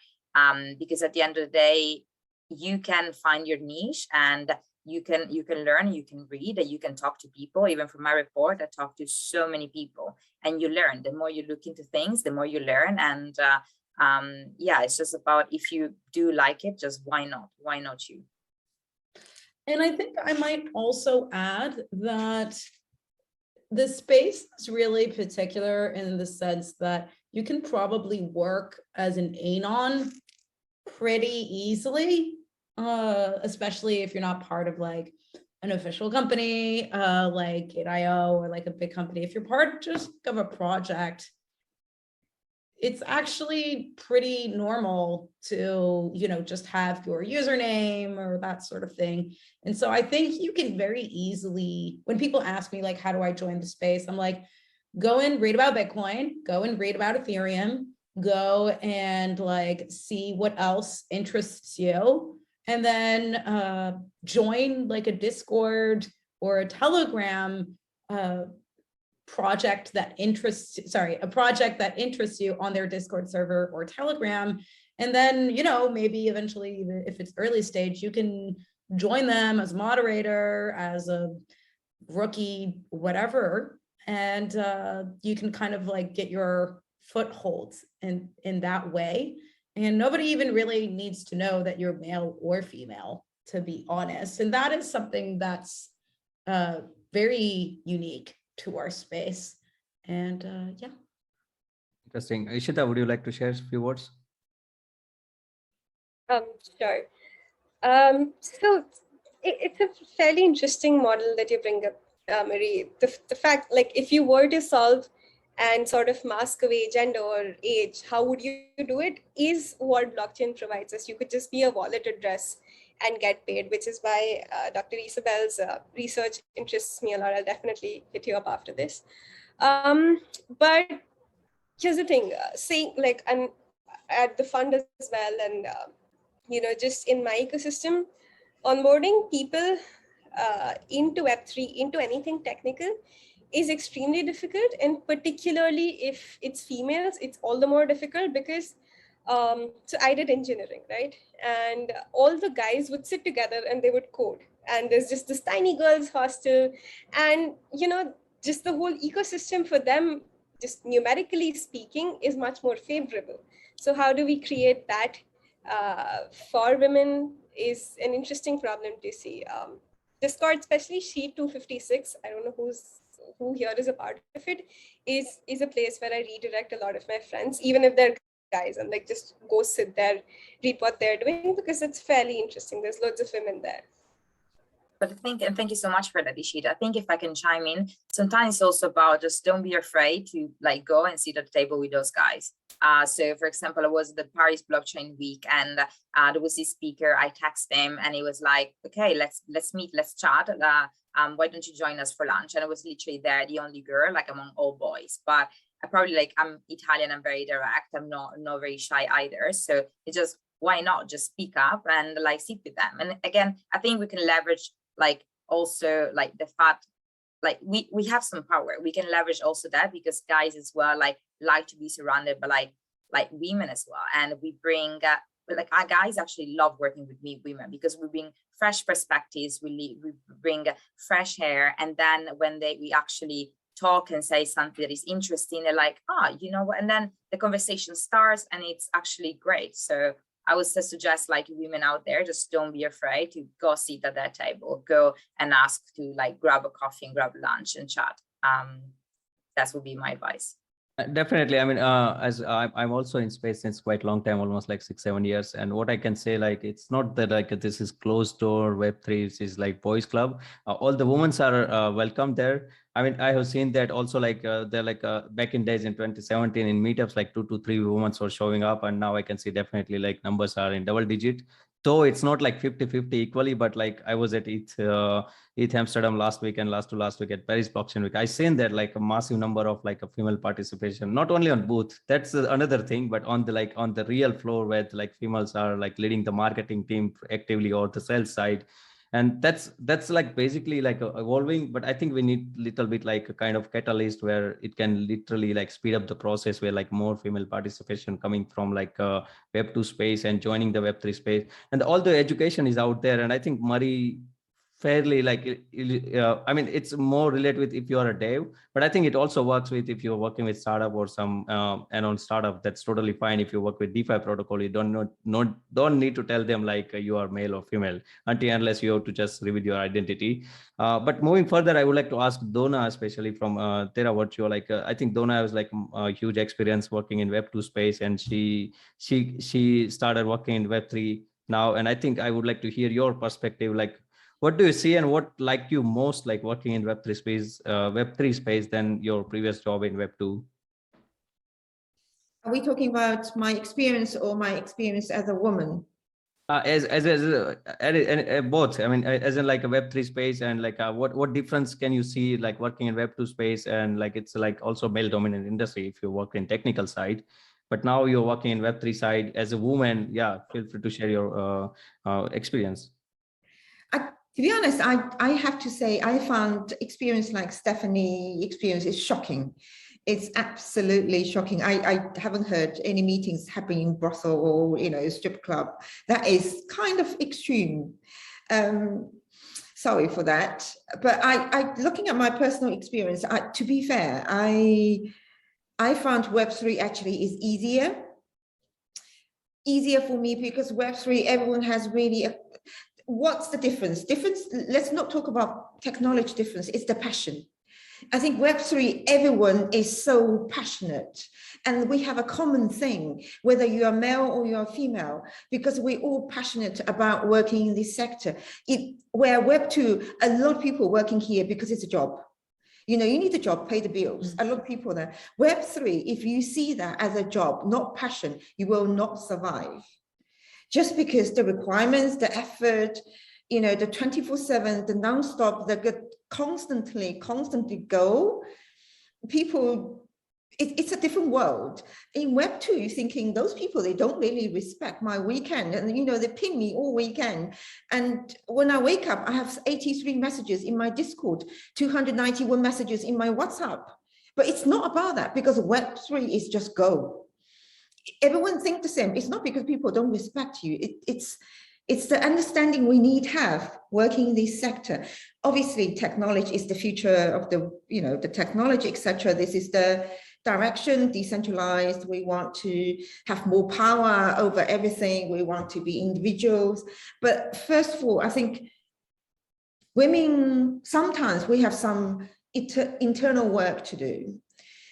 because at the end of the day, you can find your niche and you can learn, you can read, and you can talk to people. Even from my report, I talk to so many people and you learn. The more you look into things, the more you learn. And yeah, it's just about if you do like it, just why not? Why not you? And I think I might also add that the space is really particular in the sense that you can probably work as an anon pretty easily. Especially if you're not part of like an official company like Gate.io or like a big company. If you're part just of a project, it's actually pretty normal to, just have your username or that sort of thing. And so I think you can very easily, when people ask me like, how do I join the space? I'm like, go and read about Bitcoin, go and read about Ethereum, go and like see what else interests you. And then join like a Discord or a Telegram project that interests you on their Discord server or Telegram. And then, maybe eventually, even if it's early stage, you can join them as moderator, as a rookie, whatever. And you can kind of like get your footholds in that way. And nobody even really needs to know that you're male or female, to be honest. And that is something that's very unique to our space. And yeah. Interesting. Ishita, would you like to share a few words? Sure. So it's a fairly interesting model that you bring up, Marie. The fact, like, if you were to solve and sort of mask away gender or age, how would you do it? Is what blockchain provides us. You could just be a wallet address and get paid, which is why Dr. Isabel's research interests me a lot. I'll definitely hit you up after this. But here's the thing, saying like, I'm at the fund as well, and just in my ecosystem, onboarding people into Web3, into anything technical, is extremely difficult, and particularly if it's females, it's all the more difficult because so I did engineering, right? And all the guys would sit together and they would code, and there's just this tiny girls hostel, and just the whole ecosystem for them, just numerically speaking, is much more favorable. So how do we create that for women is an interesting problem to see. Discord, especially Sheet 256, I don't know who here is a part of it, is a place where I redirect a lot of my friends, even if they're guys, and like just go sit there, read what they're doing, because it's fairly interesting. There's loads of women there. But I think, and thank you so much for that, Ishita. I think if I can chime in, sometimes it's also about just don't be afraid to like go and sit at the table with those guys. So for example, I was at the Paris Blockchain Week, and there was this speaker. I texted him and he was like, okay, let's meet, let's chat. Why don't you join us for lunch? And I was literally there, the only girl, like among all boys. But I probably, like, I'm Italian, I'm very direct. I'm not very shy either. So it's just, why not just speak up and like sit with them? And again, I think we can leverage like also like the fact, like we have some power. We can leverage also that, because guys as well like to be surrounded by like women as well. And we bring like our guys actually love working with me women, because we bring fresh perspectives, we bring fresh hair, and then when we actually talk and say something that is interesting, they're like, you know what, and then the conversation starts and it's actually great. So I would suggest, like, women out there, just don't be afraid to go sit at that table, go and ask to like grab a coffee and grab lunch and chat. That would be my advice. Definitely. I mean, as I'm also in space since quite a long time, almost like 6-7 years. And what I can say, like, it's not that like this is closed door Web3 is like boys club. All the women are welcome there. I mean, I have seen that also, like they're like back in days in 2017 in meetups, like 2 to 3 women were showing up. And now I can see definitely like numbers are in double digit. Though it's not like 50-50 equally, but like I was at ETH Amsterdam last week and last week at Paris Blockchain Week. I seen that like a massive number of like a female participation, not only on booth, that's another thing, but on the real floor where like females are like leading the marketing team actively or the sales side. And that's like basically like evolving, but I think we need little bit like a kind of catalyst where it can literally like speed up the process, where like more female participation coming from like Web2 space and joining the Web3 space, and all the education is out there. And I think Murray fairly like I mean, it's more related with if you are a dev, but I think it also works with if you're working with startup or some on startup. That's totally fine. If you work with DeFi protocol, you don't need to tell them like you are male or female unless you have to just reveal your identity. But moving further, I would like to ask Donna, especially from Terra Virtual. Like I think Donna has like a huge experience working in Web2 space, and she started working in Web3 now. And I think I would like to hear your perspective, like what do you see and what like you most like working in Web3 space than your previous job in Web2? Are we talking about my experience or my experience as a woman? As both. I mean, as in like a Web3 space, and like what difference can you see like working in Web2 space, and like it's like also male dominant industry if you work in technical side, but now you're working in Web3 side as a woman. Yeah, feel free to share your experience. To be honest, I have to say, I found experience like Stephanie experience is shocking. It's absolutely shocking. I haven't heard any meetings happening in brothel or, strip club. That is kind of extreme. Sorry for that. But I looking at my personal experience, to be fair, I found Web3 actually is easier. easier for me because Web3, everyone has really, what's the difference? Let's not talk about technology difference, it's the passion. I think Web3, everyone is so passionate, and we have a common thing, whether you are male or you are female, because we're all passionate about working in this sector. Where Web2, a lot of people working here because it's a job. You know, you need a job, pay the bills. A lot of people there. Web3, if you see that as a job, not passion, you will not survive. Just because the requirements, the effort, you know, the 24/7, the nonstop, the constantly go, people, it's a different world. In Web2, you're thinking those people, they don't really respect my weekend. And, you know, they ping me all weekend. And when I wake up, I have 83 messages in my Discord, 291 messages in my WhatsApp. But it's not about that, because Web3 is just go. Everyone thinks the same. It's not because people don't respect you. It's the understanding we need to have working in this sector. Obviously, technology is the future of the, you know, the technology, etc. This is the direction, decentralized. We want to have more power over everything. We want to be individuals. But first of all, I think women, sometimes we have some internal work to do,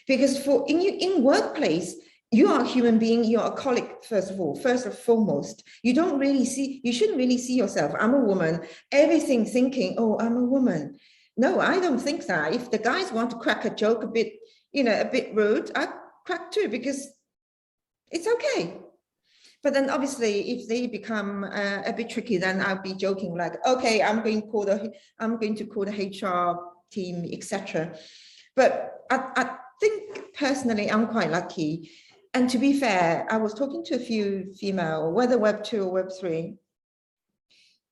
because in workplace, you are a human being, you're a colleague, first and foremost. You shouldn't really see yourself, I'm a woman, everything thinking, oh, I'm a woman. No, I don't think that. If the guys want to crack a joke a bit, you know, a bit rude, I crack too, because it's okay. But then obviously if they become a bit tricky, then I'll be joking like, okay, I'm going to call the HR team, etc. But I think personally, I'm quite lucky. And to be fair, I was talking to a few female, whether Web2 or Web3,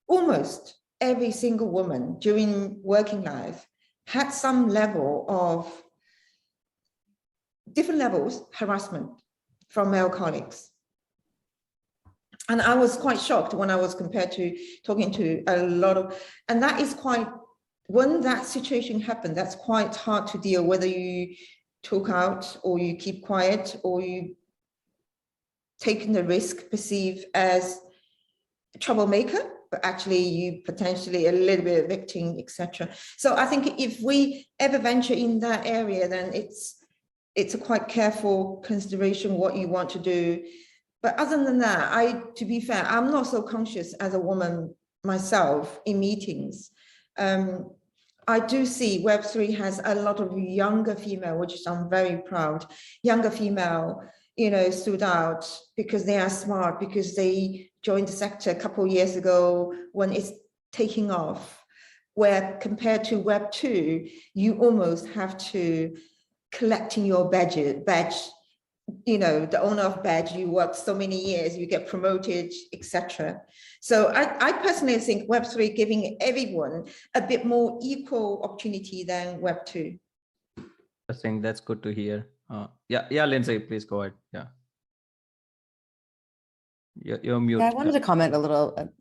almost every single woman during working life had some level of, different levels, harassment from male colleagues. And I was quite shocked when I was compared to talking to a lot of, and that is quite, when that situation happened, that's quite hard to deal, whether you talk out or you keep quiet or you taking the risk perceived as a troublemaker, but actually you potentially a little bit of victim, etc. So I think if we ever venture in that area, then it's a quite careful consideration what you want to do. But other than that, to be fair, I'm not so conscious as a woman myself in meetings. I do see Web3 has a lot of younger female, which I'm very proud. Younger female, you know, stood out because they are smart, because they joined the sector a couple of years ago when it's taking off, where compared to Web2, you almost have to collecting your badge, you know, the owner of badge, you work so many years, you get promoted, etc. So I personally think Web3 giving everyone a bit more equal opportunity than Web2. I think that's good to hear. Yeah, Lindsay, please go ahead. Yeah. You're mute. Yeah, I wanted to comment a little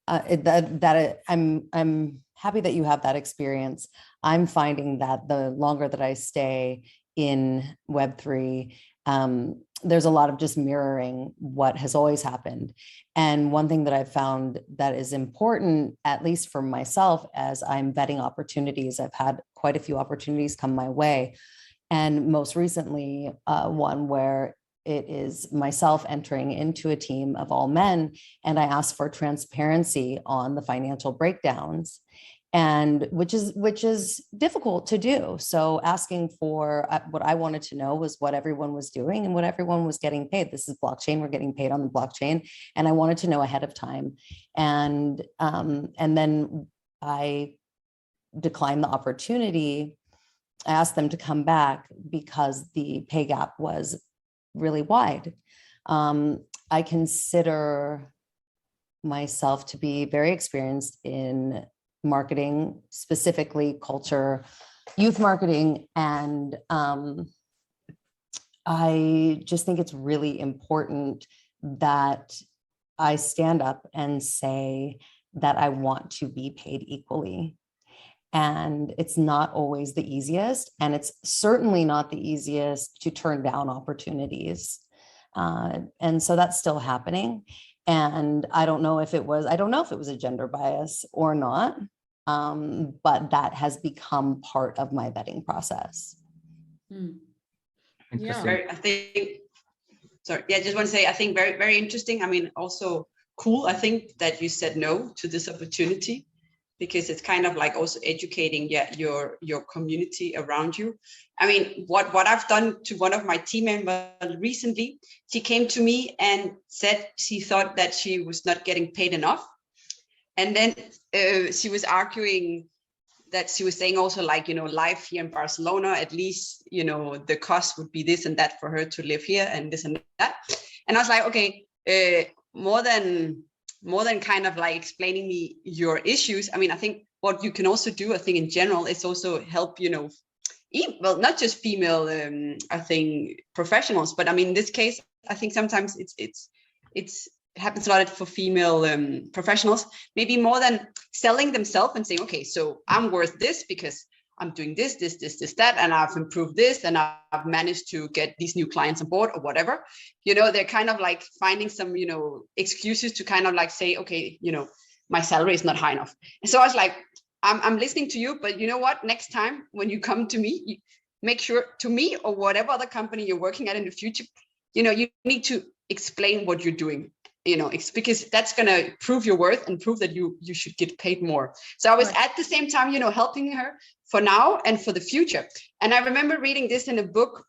I'm happy that you have that experience. I'm finding that the longer that I stay in Web3, there's a lot of just mirroring what has always happened. And one thing that I've found that is important, at least for myself, as I'm vetting opportunities, I've had quite a few opportunities come my way. And most recently, one where it is myself entering into a team of all men, and I asked for transparency on the financial breakdowns, and which is difficult to do. So asking for what I wanted to know was what everyone was doing and what everyone was getting paid. This is blockchain, we're getting paid on the blockchain, and I wanted to know ahead of time. And then I declined the opportunity. I asked them to come back because the pay gap was really wide. I consider myself to be very experienced in marketing, specifically culture, youth marketing. And I just think it's really important that I stand up and say that I want to be paid equally. And it's not always the easiest, and it's certainly not the easiest to turn down opportunities. And so that's still happening. And I don't know if it was a gender bias or not, but that has become part of my vetting process. Yeah, I think, sorry, yeah, I just want to say, I think very, very interesting. I mean, also cool, I think, that you said no to this opportunity, because it's kind of like also educating your community around you. I mean, what I've done to one of my team members recently, she came to me and said she thought that she was not getting paid enough. And then she was arguing that she was saying also, like, you know, life here in Barcelona, at least, you know, the cost would be this and that for her to live here and this and that. And I was like, okay, more than kind of like explaining me your issues. I mean, I think what you can also do, I think in general, is also help, you know, well, not just female, I think professionals, but I mean, in this case, I think sometimes it's happens a lot for female professionals, maybe more than selling themselves and saying, okay, so I'm worth this because I'm doing this, that, and I've improved this, and I've managed to get these new clients on board or whatever. You know, they're kind of like finding some, you know, excuses to kind of like say, okay, you know, my salary is not high enough. And so I was like, I'm listening to you, but you know what? Next time when you come to me, you make sure to me or whatever other company you're working at in the future, you know, you need to explain what you're doing. You know, it's because that's going to prove your worth and prove that you should get paid more. So I was at the same time, you know, helping her for now and for the future. And I remember reading this in a book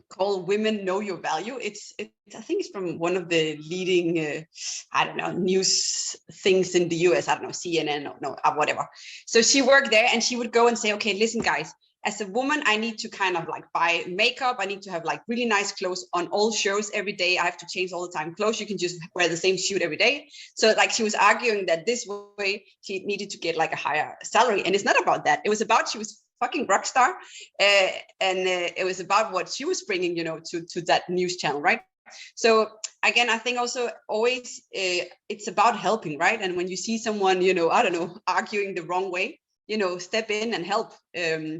called Women Know Your Value. It's I think it's from one of the leading, I don't know, news things in the US. I don't know, CNN, whatever. So she worked there and she would go and say, okay, listen, guys, as a woman, I need to kind of like buy makeup. I need to have like really nice clothes on all shows every day. I have to change all the time clothes. You can just wear the same shoot every day. So like she was arguing that this way she needed to get like a higher salary. And it's not about that. It was about she was fucking rock star. And it was about what she was bringing, you know, to that news channel, right? So again, I think also always it's about helping, right? And when you see someone, you know, I don't know, arguing the wrong way, you know, step in and help.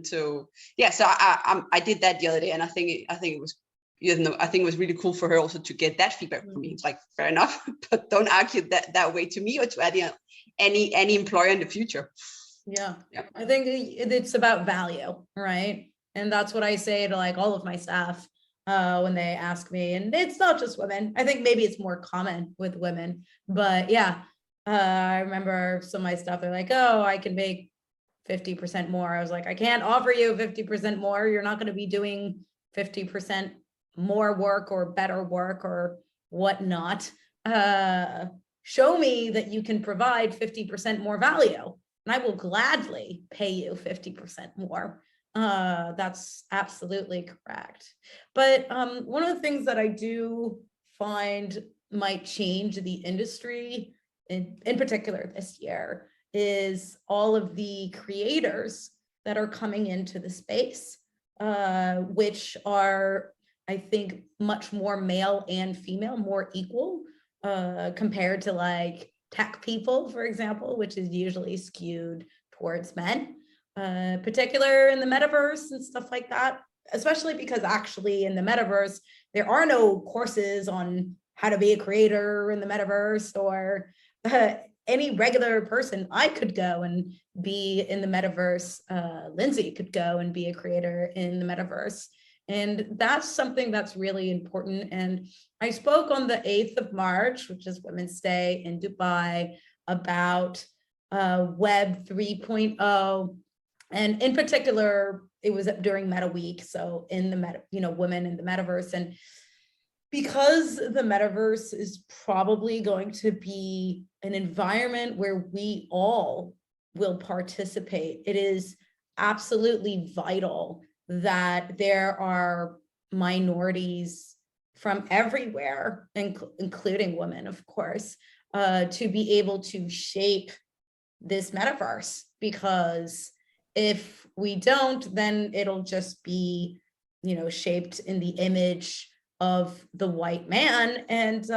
So yeah, so I did that the other day, and I think it was, you know, I think it was really cool for her also to get that feedback from me. It's like, fair enough, but don't argue that way to me or to any employer in the future. Yeah, I think it's about value, right? And that's what I say to like all of my staff when they ask me, and it's not just women. I think maybe it's more common with women, but yeah, I remember some of my stuff, they're like, oh, I can make 50% more. I was like, I can't offer you 50% more. You're not going to be doing 50% more work or better work or whatnot. Show me that you can provide 50% more value, and I will gladly pay you 50% more. That's absolutely correct. But one of the things that I do find might change the industry in particular this year is all of the creators that are coming into the space, which are, I think, much more male and female, more equal compared to like tech people, for example, which is usually skewed towards men, particular in the metaverse and stuff like that, especially because actually in the metaverse, there are no courses on how to be a creator in the metaverse, or any regular person. I could go and be in the metaverse. Lindsay could go and be a creator in the metaverse. And that's something that's really important. And I spoke on the 8th of March, which is Women's Day in Dubai, about Web 3.0. And in particular, it was during Meta Week. So in the meta, you know, women in the metaverse. And because the metaverse is probably going to be an environment where we all will participate, it is absolutely vital that there are minorities from everywhere, including women, of course, to be able to shape this metaverse. Because if we don't, then it'll just be, you know, shaped in the image of the white man. And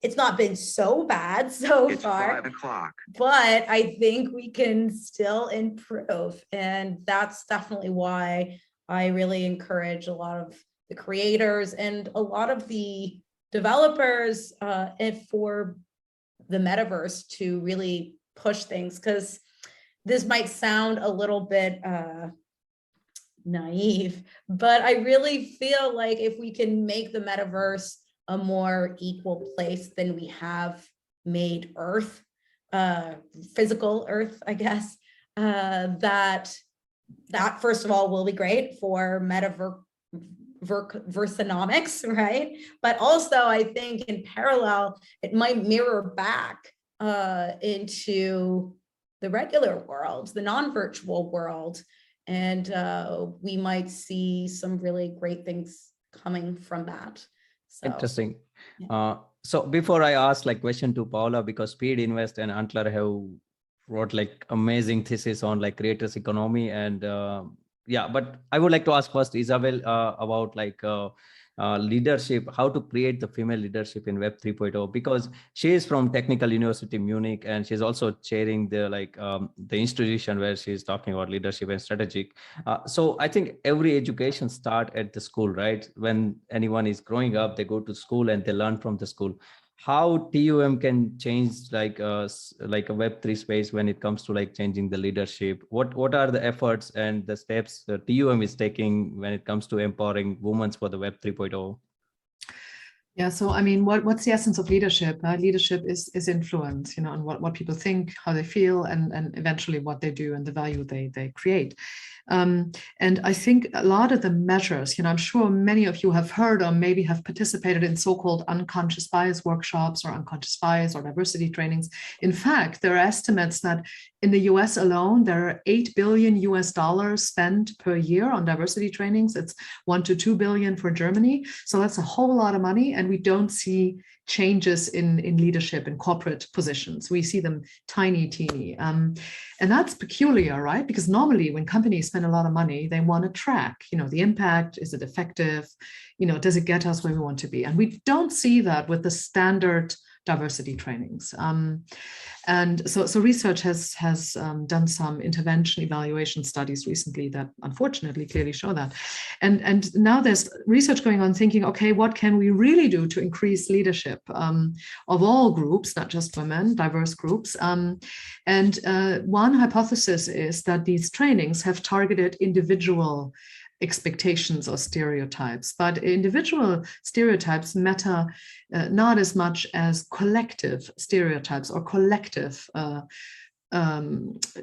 it's not been so bad so far. It's 5 o'clock. But I think we can still improve. And that's definitely why I really encourage a lot of the creators and a lot of the developers for the metaverse to really push things, because this might sound a little bit naive, but I really feel like if we can make the metaverse a more equal place than we have made Earth, physical Earth, I guess, that first of all will be great for metaversenomics, right? But also I think in parallel, it might mirror back into the regular world, the non-virtual world. And we might see some really great things coming from that. So, interesting. Yeah. So before I ask like question to Paola, because Speed Invest and Antler have wrote like amazing thesis on like creators economy, and yeah, but I would like to ask first Isabel about like leadership, how to create the female leadership in Web 3.0, because she is from Technical University Munich, and she's also chairing the like the institution where she's talking about leadership and strategic. So I think every education start at the school, right? When anyone is growing up, they go to school and they learn from the school. How TUM can change like a Web3 space when it comes to like changing the leadership? What are the efforts and the steps the TUM is taking when it comes to empowering women for the Web 3.0? Yeah, so I mean, what's the essence of leadership? Leadership is influence, you know, on what people think, how they feel, and eventually what they do and the value they create. And I think a lot of the measures, you know, I'm sure many of you have heard or maybe have participated in so-called unconscious bias workshops or unconscious bias or diversity trainings. In fact, there are estimates that in the US alone, there are $8 billion spent per year on diversity trainings. It's 1 to 2 billion for Germany. So that's a whole lot of money. And we don't see changes in leadership in corporate positions. We see them teeny. And that's peculiar, right? Because normally when companies spend a lot of money, they want to track, you know, the impact, is it effective? You know, does it get us where we want to be? And we don't see that with the standard diversity trainings. And so research has done some intervention evaluation studies recently that unfortunately clearly show that. And now there's research going on thinking, okay, what can we really do to increase leadership of all groups, not just women, diverse groups. And one hypothesis is that these trainings have targeted individual expectations or stereotypes, but individual stereotypes matter not as much as collective stereotypes or collective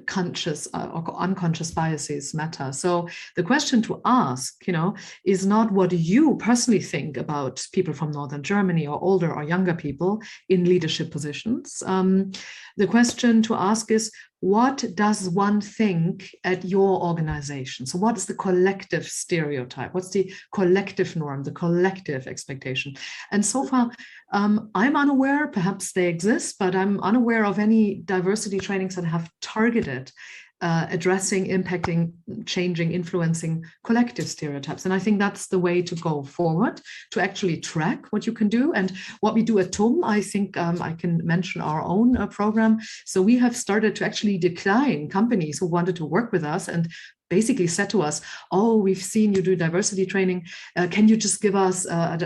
conscious or unconscious biases matter. So the question to ask, you know, is not what you personally think about people from Northern Germany or older or younger people in leadership positions. The question to ask is, what does one think at your organization? So what is the collective stereotype? What's the collective norm, the collective expectation? And so far, I'm unaware, perhaps they exist, but I'm unaware of any diversity trainings that have targeted addressing, impacting, changing, influencing collective stereotypes. And I think that's the way to go forward, to actually track what you can do. And what we do at TUM, I think I can mention our own program. So we have started to actually decline companies who wanted to work with us and basically said to us, oh, we've seen you do diversity training. Can you just give us a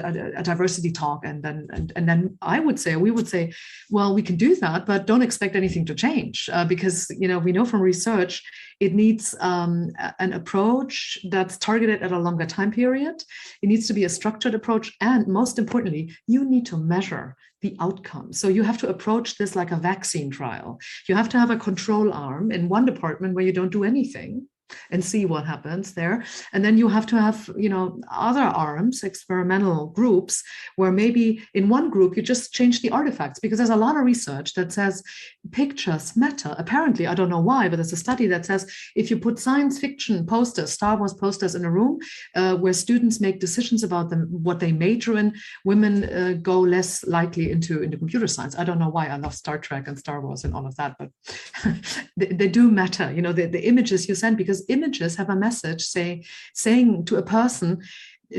diversity talk? And then we would say, well, we can do that, but don't expect anything to change because, you know, we know from research, it needs an approach that's targeted at a longer time period. It needs to be a structured approach. And most importantly, you need to measure the outcome. So you have to approach this like a vaccine trial. You have to have a control arm in one department where you don't do anything and see what happens there. And then you have to have, you know, other arms, experimental groups, where maybe in one group you just change the artifacts, because there's a lot of research that says pictures matter. Apparently, I don't know why, but there's a study that says if you put science fiction posters, Star Wars posters in a room where students make decisions about them, what they major in, women go less likely into computer science. I don't know why. I love Star Trek and Star Wars and all of that, but they do matter, you know, the images you send, because images have a message saying to a person,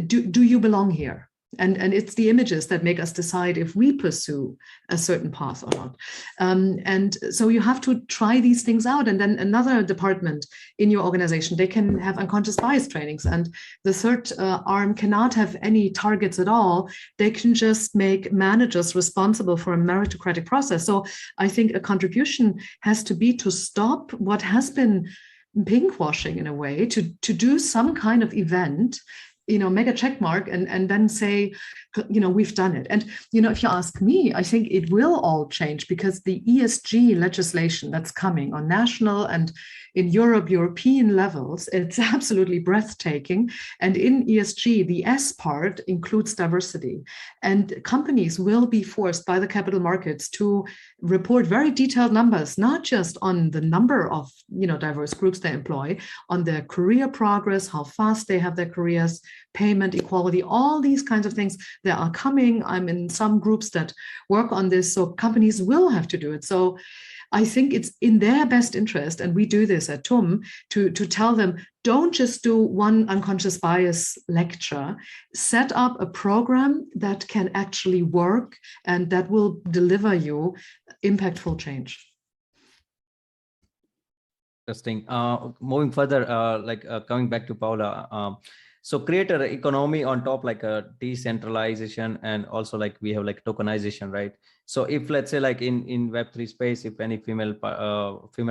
do you belong here? And it's the images that make us decide if we pursue a certain path or not. And so you have to try these things out. And then another department in your organization, they can have unconscious bias trainings. And the third arm cannot have any targets at all. They can just make managers responsible for a meritocratic process. So I think a contribution has to be to stop what has been pinkwashing in a way, to do some kind of event, make a check mark and then say, we've done it. And, if you ask me, I think it will all change, because the ESG legislation that's coming on national and in European levels, it's absolutely breathtaking. And in ESG, the S part includes diversity. And companies will be forced by the capital markets to report very detailed numbers, not just on the number of, diverse groups they employ, on their career progress, how fast they have their careers, payment equality, all these kinds of things that are coming. I'm in some groups that work on this, so companies will have to do it. So I think it's in their best interest, and we do this at TUM, to tell them, don't just do one unconscious bias lecture, set up a program that can actually work and that will deliver you impactful change. Interesting. Moving further, coming back to Paola, so creator economy on top, like a decentralization, and also like we have like tokenization, right? So if, let's say, like in Web3 space, if any female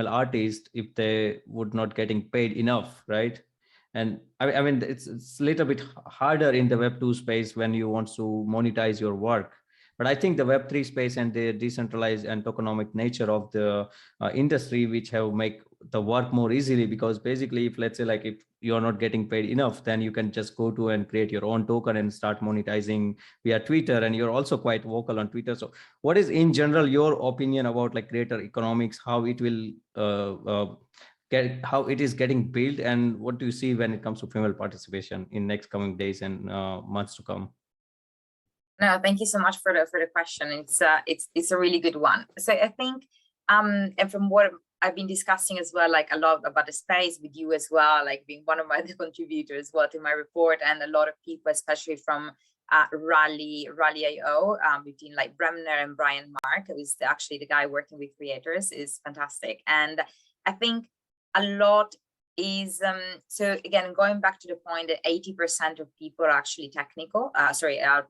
artist, if they would not getting paid enough, right? And I mean, it's a little bit harder in the Web2 space when you want to monetize your work. But I think the Web3 space and the decentralized and tokenomic nature of the industry, which have make the work more easily, because basically, if, let's say, like if you're not getting paid enough, then you can just go to and create your own token and start monetizing via Twitter. And you're also quite vocal on Twitter. So what is in general your opinion about like creator economics, how it will how it is getting built, and what do you see when it comes to female participation in next coming days and months to come? No, thank you so much for the question. It's a really good one. So I think and from what I've been discussing as well, like a lot about the space with you as well, like being one of my contributors as well to my report, and a lot of people, especially from Rally.io, between like Bremner and Brian Mark, who is actually the guy working with creators, is fantastic. And I think a lot is so again, going back to the point that 80% of people are actually technical, are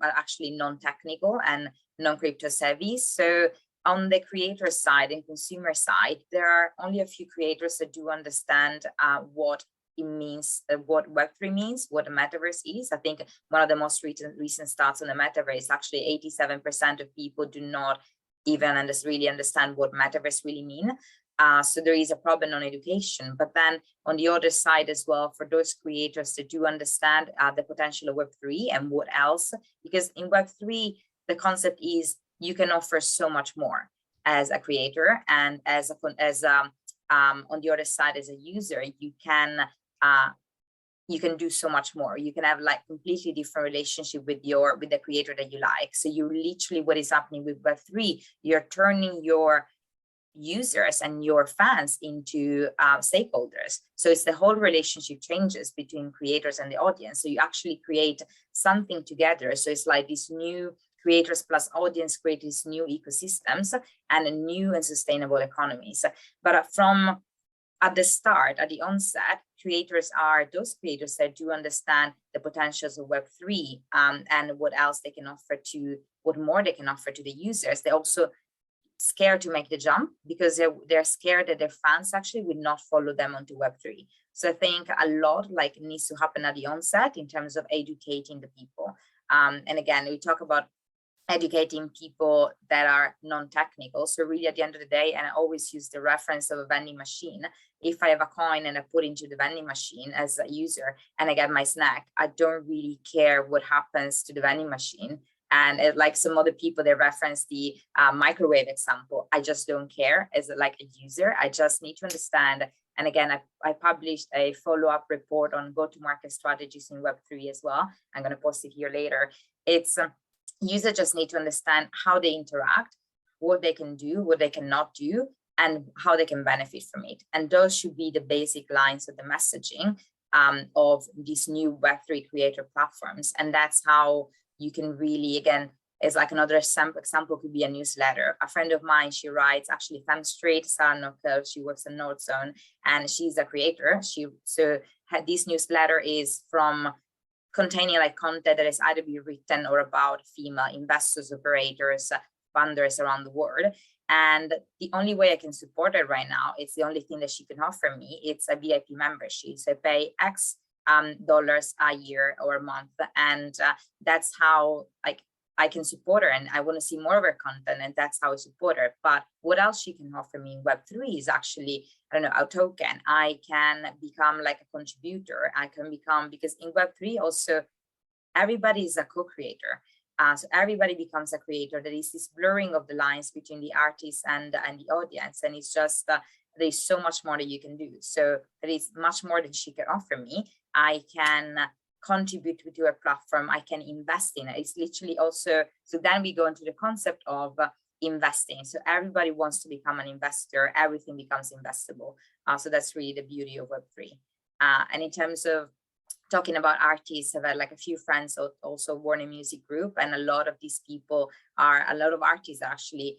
actually non-technical and non-crypto savvy. So on the creator side and consumer side, there are only a few creators that do understand what it means, what Web3 means, what the Metaverse is. I think one of the most recent stats on the Metaverse, actually 87% of people do not even really understand what Metaverse really mean. So there is a problem on education. But then on the other side as well, for those creators that do understand the potential of Web3 and what else, because in Web3, the concept is you can offer so much more as a creator, and as on the other side as a user, you can do so much more. You can have like completely different relationship with the creator that you like. So you literally, what is happening with Web3, you're turning your users and your fans into stakeholders. So it's the whole relationship changes between creators and the audience. So you actually create something together. So it's like this new creators plus audience create these new ecosystems and a new and sustainable economies. But from at the start, at the onset, creators are those creators that do understand the potentials of Web3 and what else they can offer what more they can offer to the users. They're also scared to make the jump because they're scared that their fans actually would not follow them onto Web3. So I think a lot needs to happen at the onset in terms of educating the people. And again, we talk about educating people that are non-technical. So really at the end of the day, and I always use the reference of a vending machine. If I have a coin and I put into the vending machine as a user and I get my snack, I don't really care what happens to the vending machine. And like some other people, they reference the microwave example. I just don't care as a user. I just need to understand. And again, I published a follow-up report on go-to-market strategies in Web3 as well. I'm going to post it here later. It's users just need to understand how they interact, what they can do, what they cannot do, and how they can benefit from it. And those should be the basic lines of the messaging of these new Web3 creator platforms. And that's how you can really, again, it's like another example could be a newsletter. A friend of mine, she writes actually Femme Street, Sarnokel, she works in North Zone, and she's a creator. So this newsletter is from containing like content that is either be written or about female investors, operators, funders around the world. And the only way I can support her right now, it's the only thing that she can offer me, it's a VIP membership. So I pay X dollars a year or a month, and that's how I can support her, and I want to see more of her content, and that's how I support her. But what else she can offer me in Web3 is actually, I don't know, a token. I can become like a contributor. I can become, because in Web3 also, everybody is a co-creator. So everybody becomes a creator. There is this blurring of the lines between the artist and the audience. And it's just, there's so much more that you can do. So there is much more that she can offer me. I can contribute to a platform. I can invest in it. It's literally also, so then we go into the concept of investing. So everybody wants to become an investor. Everything becomes investable. So that's really the beauty of Web3. And in terms of talking about artists, I've had like a few friends also Warner Music Group, and a lot of these people are, a lot of artists are actually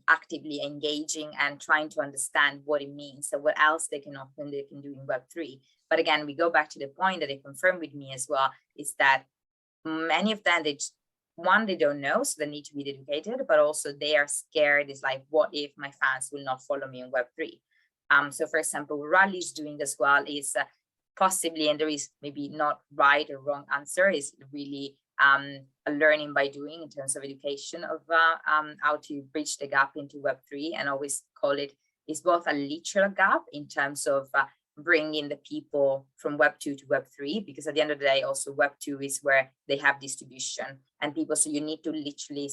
actively engaging and trying to understand what it means, so what else they can offer and they can do in Web3. But again, we go back to the point that they confirmed with me as well, is that many of them, they don't know, so they need to be educated, but also they are scared. It's like, what if my fans will not follow me in Web3? So for example, what Rally is doing as well is possibly, and there is maybe not right or wrong answer, is really a learning by doing in terms of education of how to bridge the gap into Web3, and always call it, is both a literal gap in terms of bringing the people from Web2 to Web3, because at the end of the day, also Web2 is where they have distribution and people. So you need to literally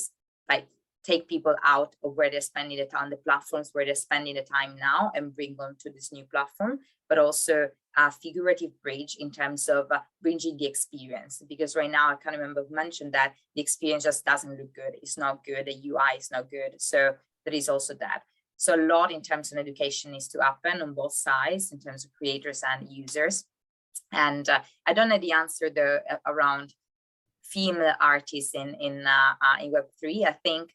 like take people out of where they're spending the time, the platforms where they're spending the time now, and bring them to this new platform, but also a figurative bridge in terms of bridging the experience. Because right now, I can't remember who mentioned that the experience just doesn't look good. It's not good. The UI is not good. So there is also that. So a lot in terms of education needs to happen on both sides in terms of creators and users. And I don't know the answer though around female artists in Web3. I think,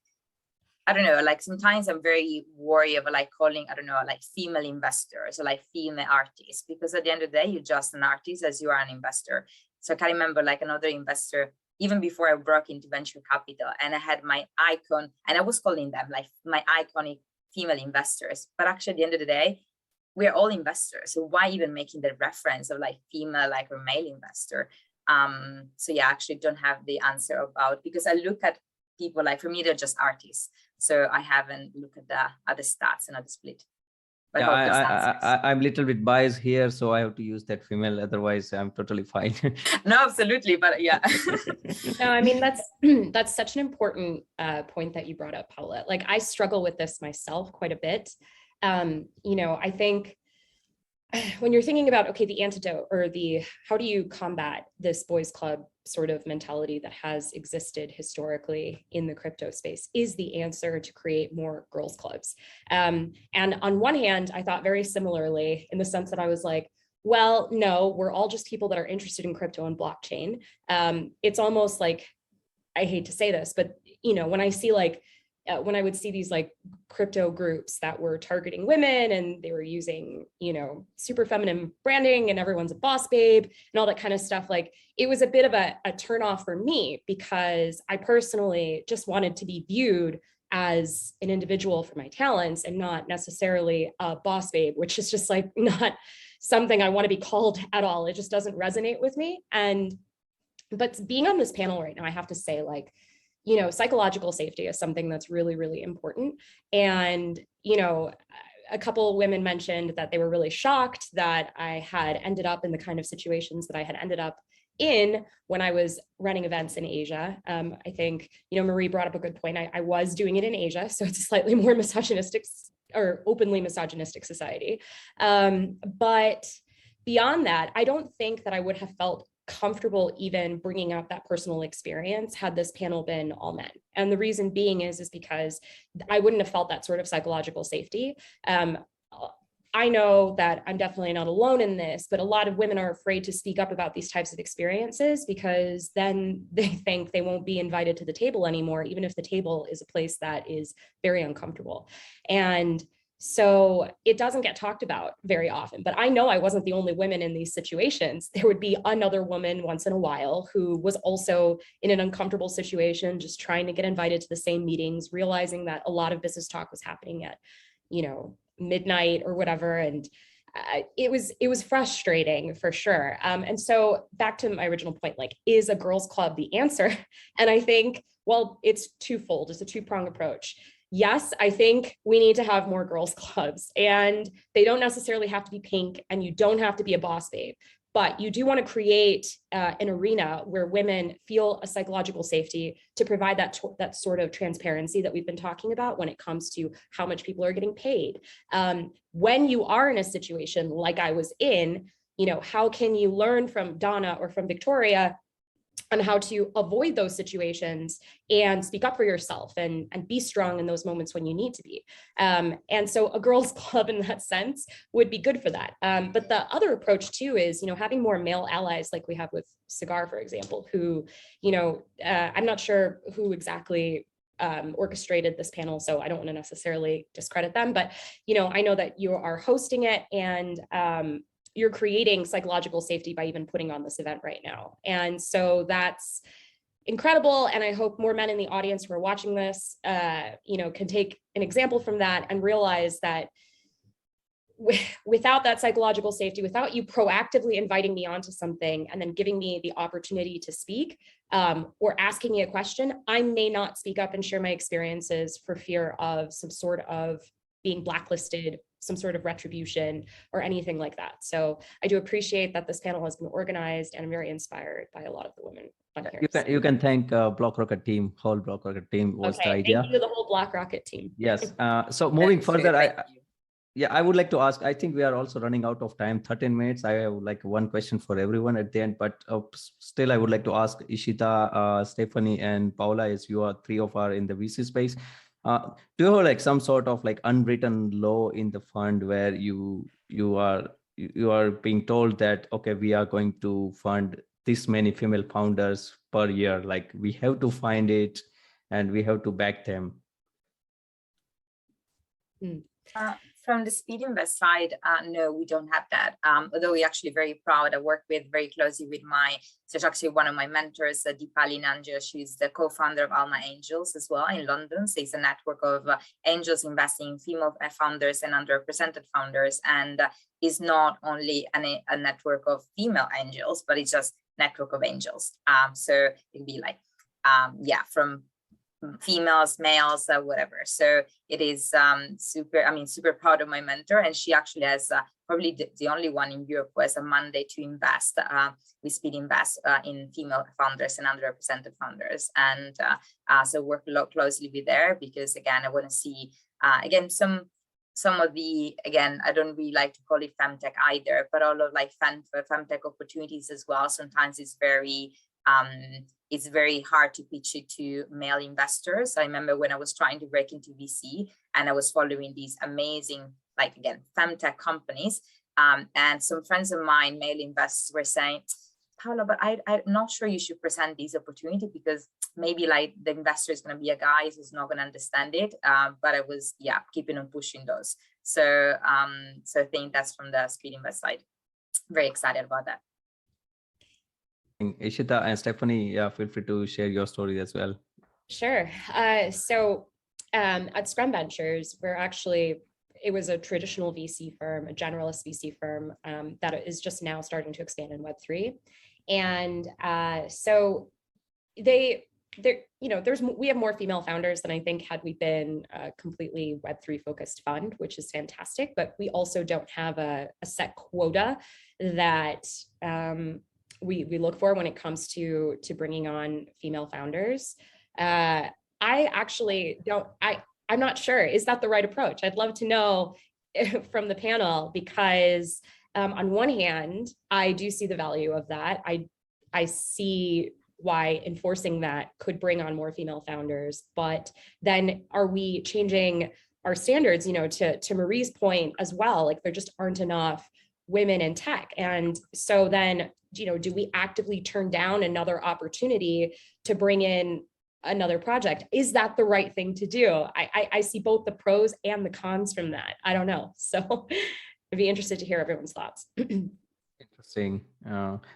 I don't know, like sometimes I'm very worried about like calling, I don't know, like female investors or like female artists, because at the end of the day, you're just an artist as you are an investor. So I can remember like another investor, even before I broke into venture capital, and I had my icon, and I was calling them like my iconic female investors. But actually at the end of the day, we're all investors. So why even making the reference of like female, like or male investor? So yeah, I actually don't have the answer about, because I look at people like, for me, they're just artists. So I haven't looked at the stats and at the split. But yeah, I'm a little bit biased here, so I have to use that female. Otherwise, I'm totally fine. No, absolutely. But yeah. No, I mean, that's such an important point that you brought up, Paola. Like, I struggle with this myself quite a bit. You know, I think when you're thinking about, okay, the antidote or how do you combat this boys club sort of mentality that has existed historically in the crypto space, is the answer to create more girls clubs. And on one hand, I thought very similarly in the sense that I was like, well, no, we're all just people that are interested in crypto and blockchain. It's almost like, I hate to say this, but you know, when I see like, when I would see these like crypto groups that were targeting women and they were using, you know, super feminine branding and everyone's a boss babe and all that kind of stuff, like it was a bit of a turnoff for me, because I personally just wanted to be viewed as an individual for my talents and not necessarily a boss babe, which is just like not something I want to be called at all. It just doesn't resonate with me. But being on this panel right now, I have to say, like, you know, psychological safety is something that's really, really important. And, you know, a couple of women mentioned that they were really shocked that I had ended up in the kind of situations that I had ended up in when I was running events in Asia. I think, you know, Marie brought up a good point. I was doing it in Asia, so it's a slightly more misogynistic or openly misogynistic society. But beyond that, I don't think that I would have felt comfortable even bringing up that personal experience had this panel been all men. And the reason being is because I wouldn't have felt that sort of psychological safety. I know that I'm definitely not alone in this, but a lot of women are afraid to speak up about these types of experiences because then they think they won't be invited to the table anymore, even if the table is a place that is very uncomfortable. And so it doesn't get talked about very often, but I know I wasn't the only woman in these situations. There would be another woman once in a while who was also in an uncomfortable situation, just trying to get invited to the same meetings, realizing that a lot of business talk was happening at, midnight or whatever. And it was frustrating for sure. And so back to my original point, like, is a girls' club the answer? And I think, well, it's twofold. It's a two-pronged approach. Yes, I think we need to have more girls' clubs, and they don't necessarily have to be pink, and you don't have to be a boss babe, but you do want to create an arena where women feel a psychological safety to provide that sort of transparency that we've been talking about when it comes to how much people are getting paid. When you are in a situation like I was in, how can you learn from Donna or from Victoria on how to avoid those situations and speak up for yourself and be strong in those moments when you need to be. And so a girls' club in that sense would be good for that. But the other approach too is, having more male allies like we have with Cigar, for example, who, I'm not sure who exactly orchestrated this panel, so I don't want to necessarily discredit them, but, I know that you are hosting it, and you're creating psychological safety by even putting on this event right now. And so that's incredible. And I hope more men in the audience who are watching this, can take an example from that and realize that without that psychological safety, without you proactively inviting me onto something and then giving me the opportunity to speak, or asking me a question, I may not speak up and share my experiences for fear of some sort of being blacklisted, some sort of retribution or anything like that. So I do appreciate that this panel has been organized, and I'm very inspired by a lot of the women on here. You can thank Block Rocket team. Whole Block Rocket team was the idea. Thank you to the whole Block Rocket team. Yes. So moving further, I would like to ask, I think we are also running out of time, 13 minutes. I have like one question for everyone at the end, but still I would like to ask Ishita, Stephanie, and Paola, as you are three of are in the VC space. Do you have like some sort of like unwritten law in the fund where you are being told that, okay, we are going to fund this many female founders per year, like we have to find it and we have to back them? From the Speed Invest side, no, we don't have that. Although we're actually very proud. I work very closely with so actually one of my mentors, Deepali Nanjo. She's the co-founder of Alma Angels as well in London. So it's a network of angels investing in female founders and underrepresented founders. And is not only a network of female angels, but it's just network of angels. So it can be like, from females, males, whatever. So it is super proud of my mentor, and she actually has probably the only one in Europe who has a mandate to invest with Speed Invest in female founders and underrepresented founders. And so work a lot closely with her, because again, I want to see again some of the, again, I don't really like to call it femtech either, but all of like femtech opportunities as well. Sometimes it's very hard to pitch it to male investors. I remember when I was trying to break into VC and I was following these amazing, like again, femtech companies. And some friends of mine, male investors, were saying, Paola, but I'm not sure you should present these opportunities because maybe like the investor is going to be a guy who's not going to understand it. But I was, keeping on pushing those. So I think that's from the Speed Invest side. Very excited about that. Ishita and Stephanie, feel free to share your story as well. Sure. So at Scrum Ventures, it was a traditional VC firm, a generalist VC firm that is just now starting to expand in Web3. And so we have more female founders than I think had we been a completely Web3 focused fund, which is fantastic, but we also don't have a set quota that we look for when it comes to bringing on female founders. I actually I'm not sure, is that the right approach? I'd love to know from the panel, because on one hand, I do see the value of that. I see why enforcing that could bring on more female founders, but then are we changing our standards, to Marie's point as well, like there just aren't enough women in tech. And so then, do we actively turn down another opportunity to bring in another project? Is that the right thing to do? I see both the pros and the cons from that. I don't know. So I'd be interested to hear everyone's thoughts. Interesting.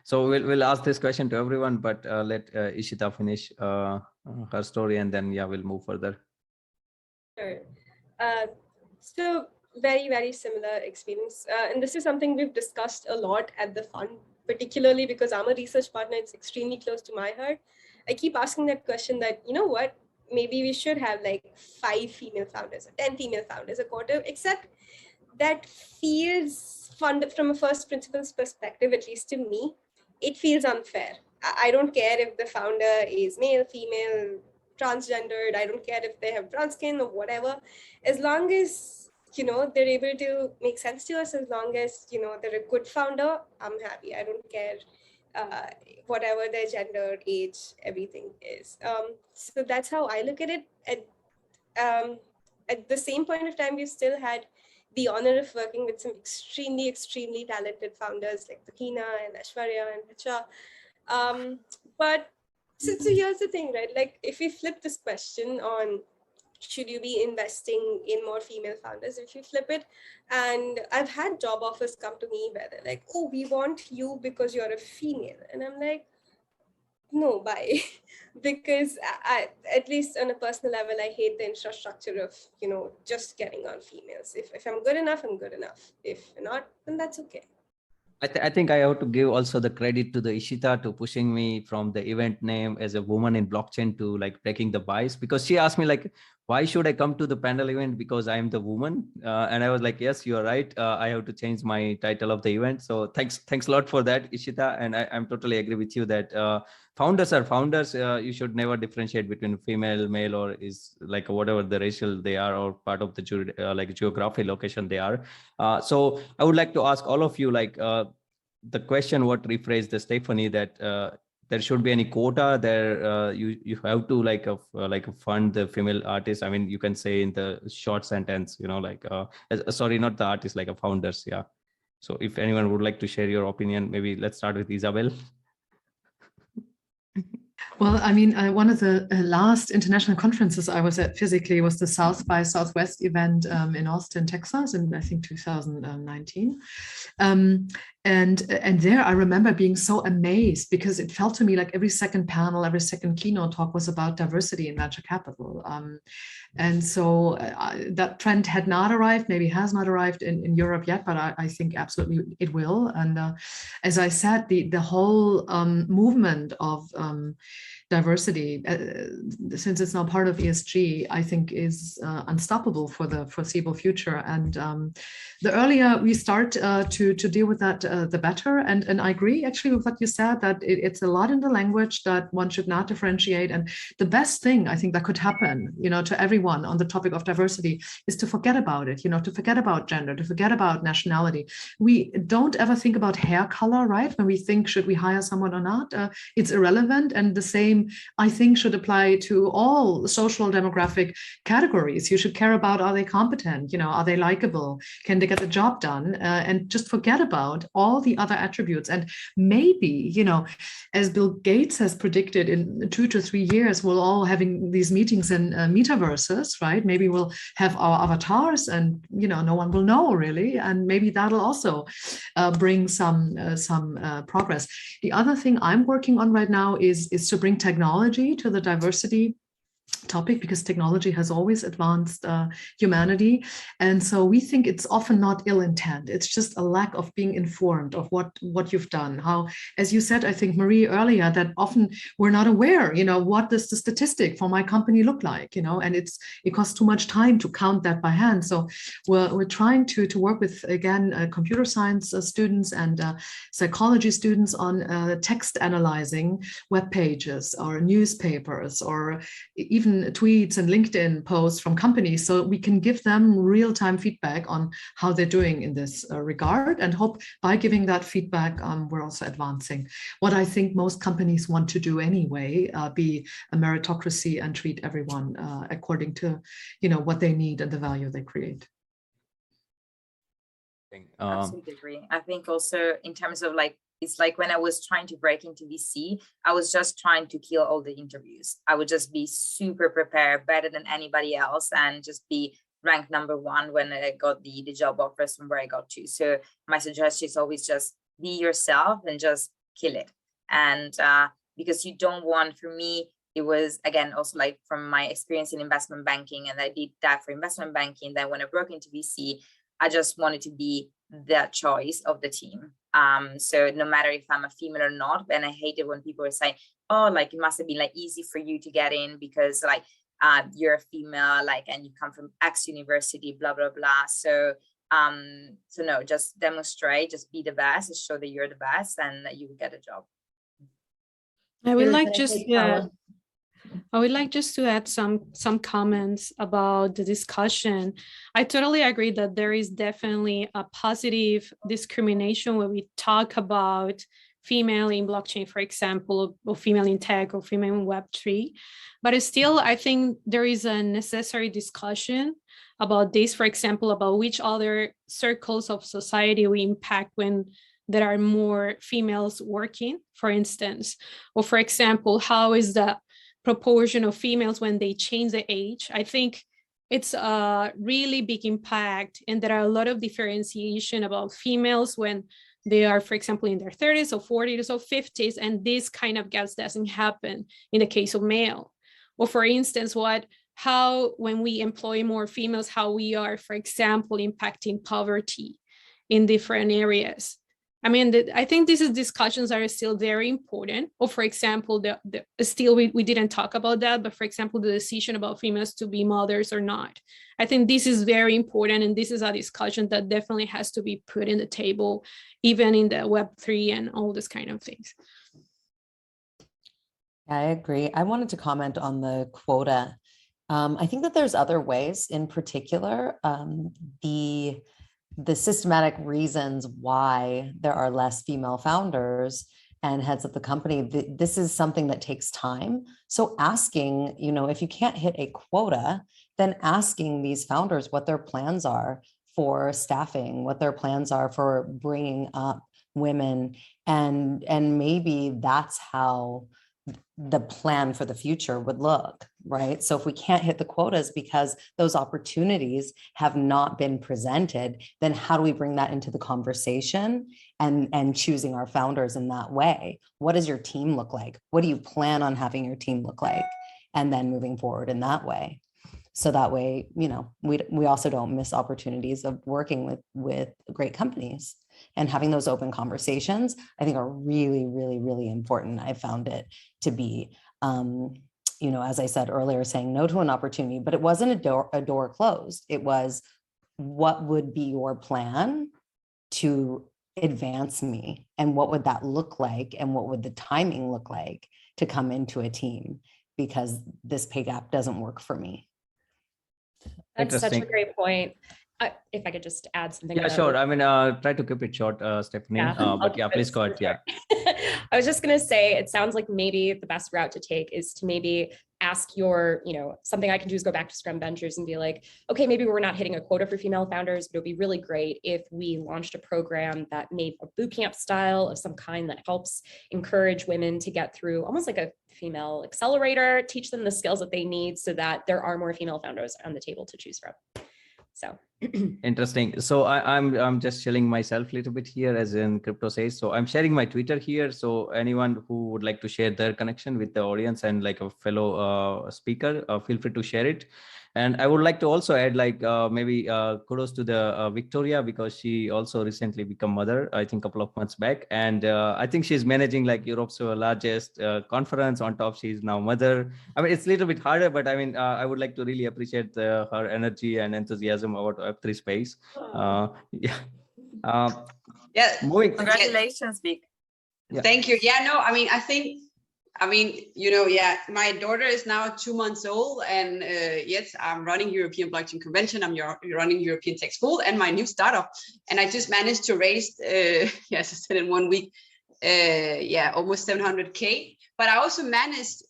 So we'll ask this question to everyone, but let Ishita finish her story, and then we'll move further. Sure. So very, very similar experience. And this is something we've discussed a lot at the fund, particularly because I'm a research partner. It's extremely close to my heart. I keep asking that question that, maybe we should have like 5 female founders or 10 female founders a quarter, except that feels from a first principles perspective, at least to me, it feels unfair. I don't care if the founder is male, female, transgendered. I don't care if they have brown skin or whatever. As long as, they're able to make sense to us, as long as, they're a good founder, I'm happy. I don't care whatever their gender, age, everything is. So that's how I look at it. At the same point of time, we've still had the honor of working with some extremely, extremely talented founders like Takina and Ashwarya and Richa. But so here's the thing, right? Like if we flip this question on, should you be investing in more female founders? If you flip it, and I've had job offers come to me where they're like, oh, we want you because you're a female. And I'm like, no, bye. Because I, at least on a personal level, I hate the infrastructure of, just getting on females. If I'm good enough, I'm good enough. If not, then that's okay. I think I have to give also the credit to the Ishita to pushing me from the event name as a woman in blockchain to like breaking the bias, because she asked me like, why should I come to the panel event because I am the woman? And I was like, yes, you are right. I have to change my title of the event. So thanks a lot for that, Ishita. And I'm totally agree with you that founders are founders. You should never differentiate between female, male, or is like whatever the racial they are or part of the geography location they are. So I would like to ask all of you like the question what rephrased the Stephanie that there should be any quota there. You have to like fund the female artists. I mean, you can say in the short sentence, sorry, not the artists, like a founders. Yeah. So if anyone would like to share your opinion, maybe let's start with Isabel. Well, I mean, one of the last international conferences I was at physically was the South by Southwest event in Austin, Texas, in I think 2019. And there I remember being so amazed because it felt to me like every second panel, every second keynote talk was about diversity in venture capital. And so that trend had not arrived, maybe has not arrived in Europe yet, but I think absolutely it will. And as I said, the whole movement of diversity, since it's now part of ESG, I think is unstoppable for the foreseeable future. And the earlier we start to deal with that, the better. And I agree actually with what you said, that it's a lot in the language that one should not differentiate. And the best thing I think that could happen, to everyone on the topic of diversity is to forget about it, to forget about gender, to forget about nationality. We don't ever think about hair color, right? When we think, should we hire someone or not? It's irrelevant. And the same, I think, should apply to all social demographic categories. You should care about, are they competent? Are they likable? Can they get the job done? And just forget about all the other attributes. And maybe, as Bill Gates has predicted, in 2 to 3 years, we'll all having these meetings in metaverses, right? Maybe we'll have our avatars and, no one will know really. And maybe that'll also bring some progress. The other thing I'm working on right now is to bring technology to the diversity topic, because technology has always advanced humanity. And so we think it's often not ill intent. It's just a lack of being informed of what you've done. How, as you said, I think, Marie, earlier, that often we're not aware, what does the statistic for my company look like, and it costs too much time to count that by hand. So we're trying to work with, again, computer science students and psychology students on text analyzing web pages or newspapers, or even tweets and LinkedIn posts from companies, so we can give them real-time feedback on how they're doing in this regard, and hope by giving that feedback, we're also advancing what I think most companies want to do anyway, be a meritocracy and treat everyone according to, what they need and the value they create. Absolutely agree. I think also in terms of like, it's like when I was trying to break into VC, I was just trying to kill all the interviews. I would just be super prepared, better than anybody else, and just be ranked #1 when I got the job offers from where I got to. So my suggestion is always just be yourself and just kill it. And because you don't want, for me, it was, again, also like from my experience in investment banking, and I did that for investment banking. Then when I broke into VC, I just wanted to be the choice of the team. So no matter if I'm a female or not, and I hate it when people are saying, oh, like it must have been like easy for you to get in because like you're a female, like, and you come from X university, blah, blah, blah. So no, just demonstrate, just be the best, show that you're the best, and that you will get a job. I would like just to add some comments about the discussion. I totally agree that there is definitely a positive discrimination when we talk about female in blockchain, for example, or female in tech or female in Web3. But still, I think there is a necessary discussion about this, for example, about which other circles of society we impact when there are more females working, for instance. Or for example, how is the proportion of females when they change the age? I think it's a really big impact, and there are a lot of differentiation about females when they are, for example, in their 30s or 40s or 50s, and this kind of gap doesn't happen in the case of male. Or for instance, how when we employ more females, how we are, for example, impacting poverty in different areas. I mean, I think these discussions are still very important. Or for example, still we didn't talk about that, but for example, the decision about females to be mothers or not. I think this is very important, and this is a discussion that definitely has to be put in the table, even in the Web3 and all this kind of things. I agree. I wanted to comment on the quota. I think that there's other ways, in particular, the systematic reasons why there are less female founders and heads of the company. This is something that takes time. So asking, if you can't hit a quota, then asking these founders what their plans are for staffing, what their plans are for bringing up women, and maybe that's how the plan for the future would look, right? So if we can't hit the quotas because those opportunities have not been presented, then how do we bring that into the conversation and choosing our founders in that way? What does your team look like? What do you plan on having your team look like? And then moving forward in that way. So that way, we also don't miss opportunities of working with great companies. And having those open conversations, I think, are really, really, really important. I found it to be, as I said earlier, saying no to an opportunity, but it wasn't a door closed. It was, what would be your plan to advance me? And what would that look like? And what would the timing look like to come into a team? Because this pay gap doesn't work for me. That's such a great point. If I could just add something. Yeah, sure. I mean, try to keep it short, Stephanie. But yeah, please go ahead. Yeah. I was just going to say, it sounds like maybe the best route to take is to maybe ask your, something I can do is go back to Scrum Ventures and be like, okay, maybe we're not hitting a quota for female founders, but it would be really great if we launched a program that made a bootcamp style of some kind that helps encourage women to get through almost like a female accelerator, teach them the skills that they need so that there are more female founders on the table to choose from. So interesting. So I'm just chilling myself a little bit here, as in Crypto Says. So I'm sharing my Twitter here. So anyone who would like to share their connection with the audience and like a fellow speaker, feel free to share it. And I would like to also add, like, maybe kudos to the Victoria, because she also recently become mother, I think a couple of months back. And I think she's managing like Europe's largest conference. On top, she's now mother. I mean, it's a little bit harder, but I mean, I would like to really appreciate her energy and enthusiasm about Web3 space. Congratulations, Vic. Yeah. Thank you. Yeah, no, I mean, I think I mean, you know, yeah, my daughter is now 2 months old, and yes, I'm running European Blockchain Convention. I'm running European Tech School and my new startup. And I just managed to raise, yes, I said in 1 week, yeah, almost 700K. But I also managed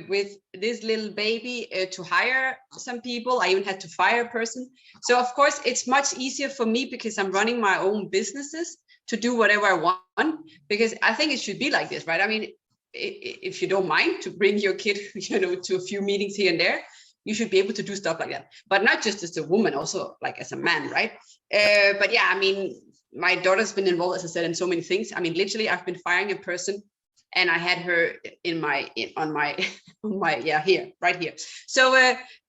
with this little baby to hire some people. I even had to fire a person. So of course, it's much easier for me because I'm running my own businesses to do whatever I want, because I think it should be like this, right? I mean, if you don't mind to bring your kid, you know, to a few meetings here and there, you should be able to do stuff like that. But not just as a woman, also like as a man, right? But yeah, I mean, my daughter's been involved, as I said, in so many things. I mean, literally, I've been firing a person, and I had her on my yeah, here, right here. So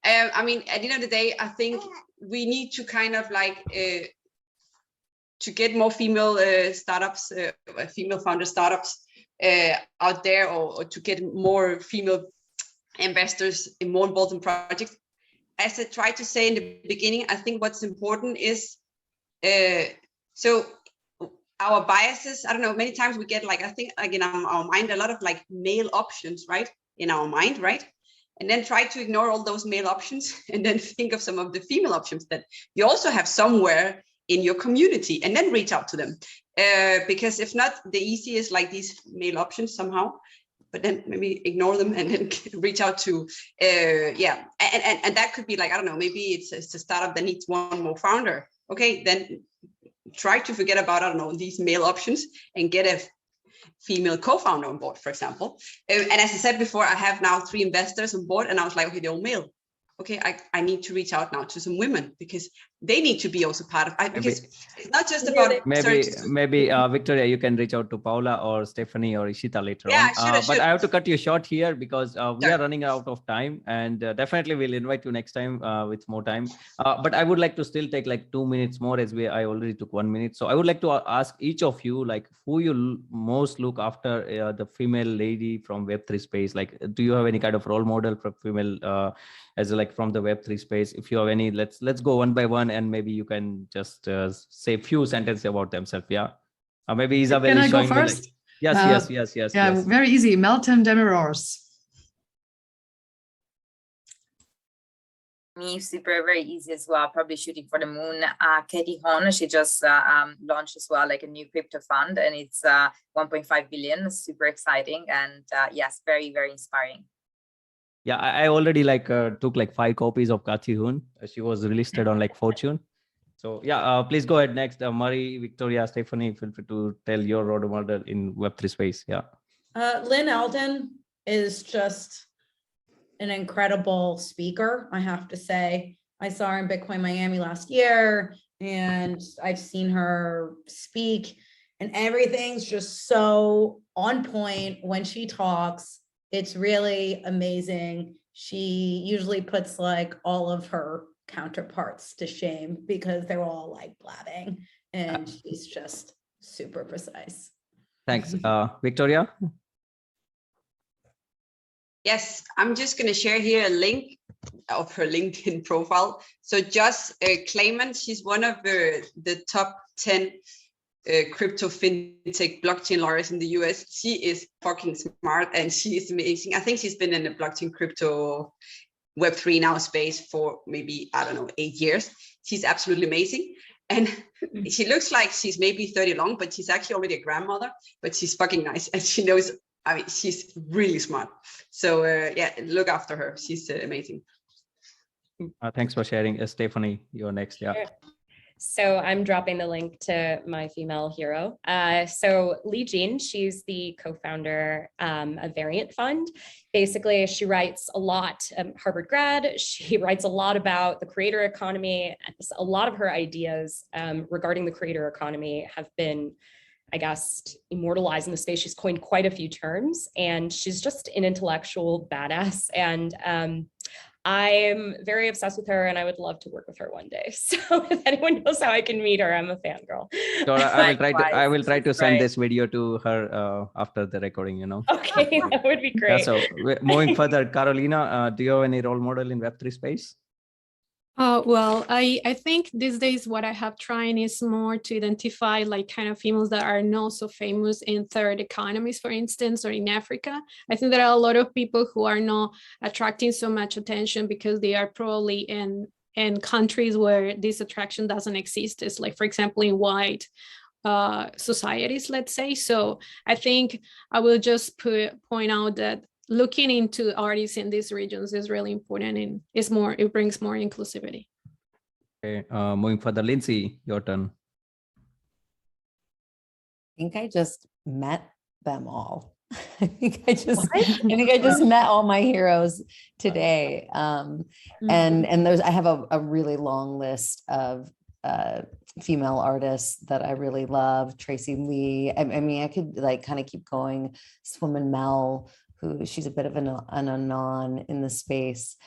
I mean, at the end of the day, I think we need to kind of like to get more female startups, female founder startups out there, or to get more female investors more involved in projects. As I tried to say in the beginning, I think what's important is so our biases. I don't know, many times we get like, I think like in our mind, a lot of like male options, right? In our mind, right? And then try to ignore all those male options and then think of some of the female options that you also have somewhere in your community, and then reach out to them. Because if not, the easy is like these male options somehow, but then maybe ignore them and then reach out to, yeah. And that could be like, I don't know, maybe it's a startup that needs one more founder. Okay, then try to forget about, I don't know, these male options and get a female co-founder on board, for example. And as I said before, I have now 3 investors on board, and I was like, okay, they're all male. Okay, I need to reach out now to some women because they need to be also part of, because it's not just about maybe Victoria, you can reach out to Paola or Stephanie or Ishita later on. But I have to cut you short here because we are running out of time, and definitely we'll invite you next time with more time. But I would like to still take like 2 minutes more, as I already took 1 minute. So I would like to ask each of you, like, who you most look after the female lady from Web3 space. Like, do you have any kind of role model for female as like from the Web3 space? If you have any, let's go one by one, and maybe you can just say a few sentences about themselves. Yeah, maybe Isabel. Can I go first? Yes. Yeah, very easy. Meltem Demirors. Me, super, very easy as well. Probably shooting for the moon. Katie Hon, she just launched as well, like a new crypto fund, and it's 1.5 billion. Super exciting, and yes, very, very inspiring. Yeah, I already like took like 5 copies of Kachi Hun. She was listed on like Fortune. So yeah, please go ahead next. Marie, Victoria, Stephanie, feel free to tell your role model in Web3 space. Yeah. Lynn Alden is just an incredible speaker, I have to say. I saw her in Bitcoin Miami last year, and I've seen her speak, and everything's just so on point when she talks. It's really amazing. She usually puts like all of her counterparts to shame because they're all like blabbing, and she's just super precise. Thanks. Victoria? Yes, I'm just going to share here a link of her LinkedIn profile. So Joss Clayman, she's one of the top 10 crypto fintech blockchain lawyers in the US. She is fucking smart and she is amazing. I think she's been in the blockchain crypto Web3 now space for maybe, I don't know, 8 years. She's absolutely amazing. And she looks like she's maybe 30 long, but she's actually already a grandmother, but she's fucking nice. And she knows, I mean, she's really smart. So yeah, look after her. She's amazing. Thanks for sharing. Stephanie, you're next. Yeah. Sure. So I'm dropping the link to my female hero. So Lee Jean, she's the co-founder of Variant Fund. Basically, she writes a lot, Harvard grad. She writes a lot about the creator economy. A lot of her ideas regarding the creator economy have been, I guess, immortalized in the space. She's coined quite a few terms, and she's just an intellectual badass. And I'm very obsessed with her, and I would love to work with her one day. So if anyone knows how I can meet her, I'm a fangirl. So I will try to send this video to her after the recording, you know. Okay, that would be great. Yeah, so moving further, Carolina, do you have any role model in Web3 space? Well, I think these days what I have tried is more to identify like kind of females that are not so famous in third economies, for instance, or in Africa. I think there are a lot of people who are not attracting so much attention because they are probably in countries where this attraction doesn't exist. It's like, for example, in white societies, let's say. So I think I will just point out that looking into artists in these regions is really important, and it brings more inclusivity. Okay, moving further, Lindsay, your turn. I think I just met them all. I think I just met all my heroes today. And I have a really long list of female artists that I really love. Tracy Lee. I mean, I could like kind of keep going. Swim Mel, she's a bit of an anon in the space.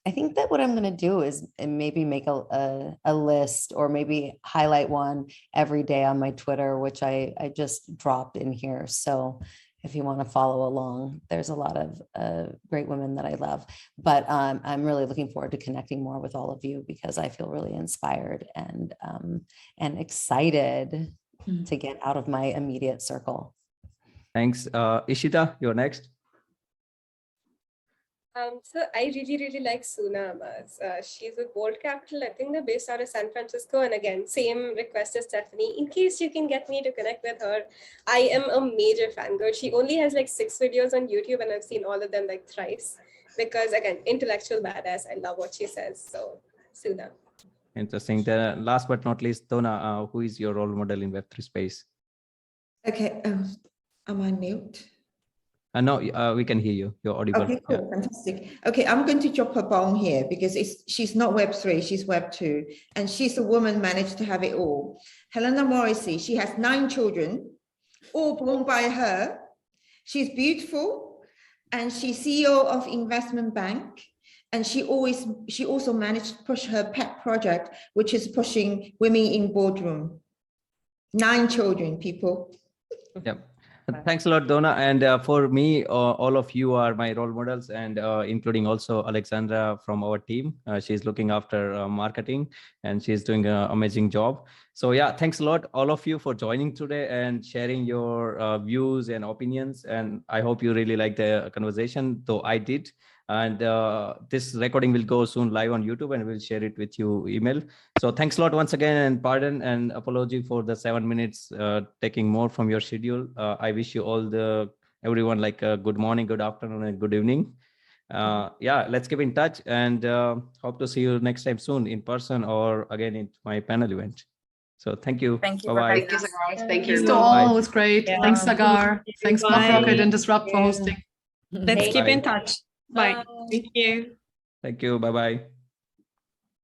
I think that what I'm going to do is maybe make a list, or maybe highlight one every day on my Twitter, which I just dropped in here. So if you want to follow along, there's a lot of great women that I love. But I'm really looking forward to connecting more with all of you, because I feel really inspired and excited to get out of my immediate circle. Thanks. Ishita, you're next. So I really like Suna Amas. She's with Bold Capital. I think they're based out of San Francisco. And again, same request as Stephanie. In case you can get me to connect with her, I am a major fangirl. She only has like 6 videos on YouTube, and I've seen all of them like thrice. Because again, intellectual badass. I love what she says. So Suna. Interesting. Then last but not least, Donna, who is your role model in Web3 space? Okay, am I mute? No, we can hear you. You're audible. Okay, cool, fantastic. Okay, I'm going to drop a bomb here because she's not Web3, she's Web2, and she's a woman managed to have it all. Helena Morrissey, she has 9 children, all born by her. She's beautiful, and she's CEO of investment bank, and she also managed to push her pet project, which is pushing women in boardroom. 9 children, people. Yep. Thanks a lot, Donna. And for me, all of you are my role models, and including also Alexandra from our team. She's looking after marketing, and she's doing an amazing job. So yeah, thanks a lot, all of you, for joining today and sharing your views and opinions. And I hope you really liked the conversation, though I did. And this recording will go soon live on YouTube, and we'll share it with you email. So thanks a lot once again, and pardon and apology for the 7 minutes taking more from your schedule. I wish you everyone like a good morning, good afternoon, and good evening. Yeah, let's keep in touch, and hope to see you next time soon in person or again in my panel event. So thank you. Thank you. Bye-bye. Thank you, Sagar. Thank you. Thanks to all. It was great. Yeah. Thanks, Sagar. Thanks, Pop Bye. Rocket and Disrupt for hosting. Let's keep in touch. Bye. Bye. Thank you. Thank you. Bye-bye.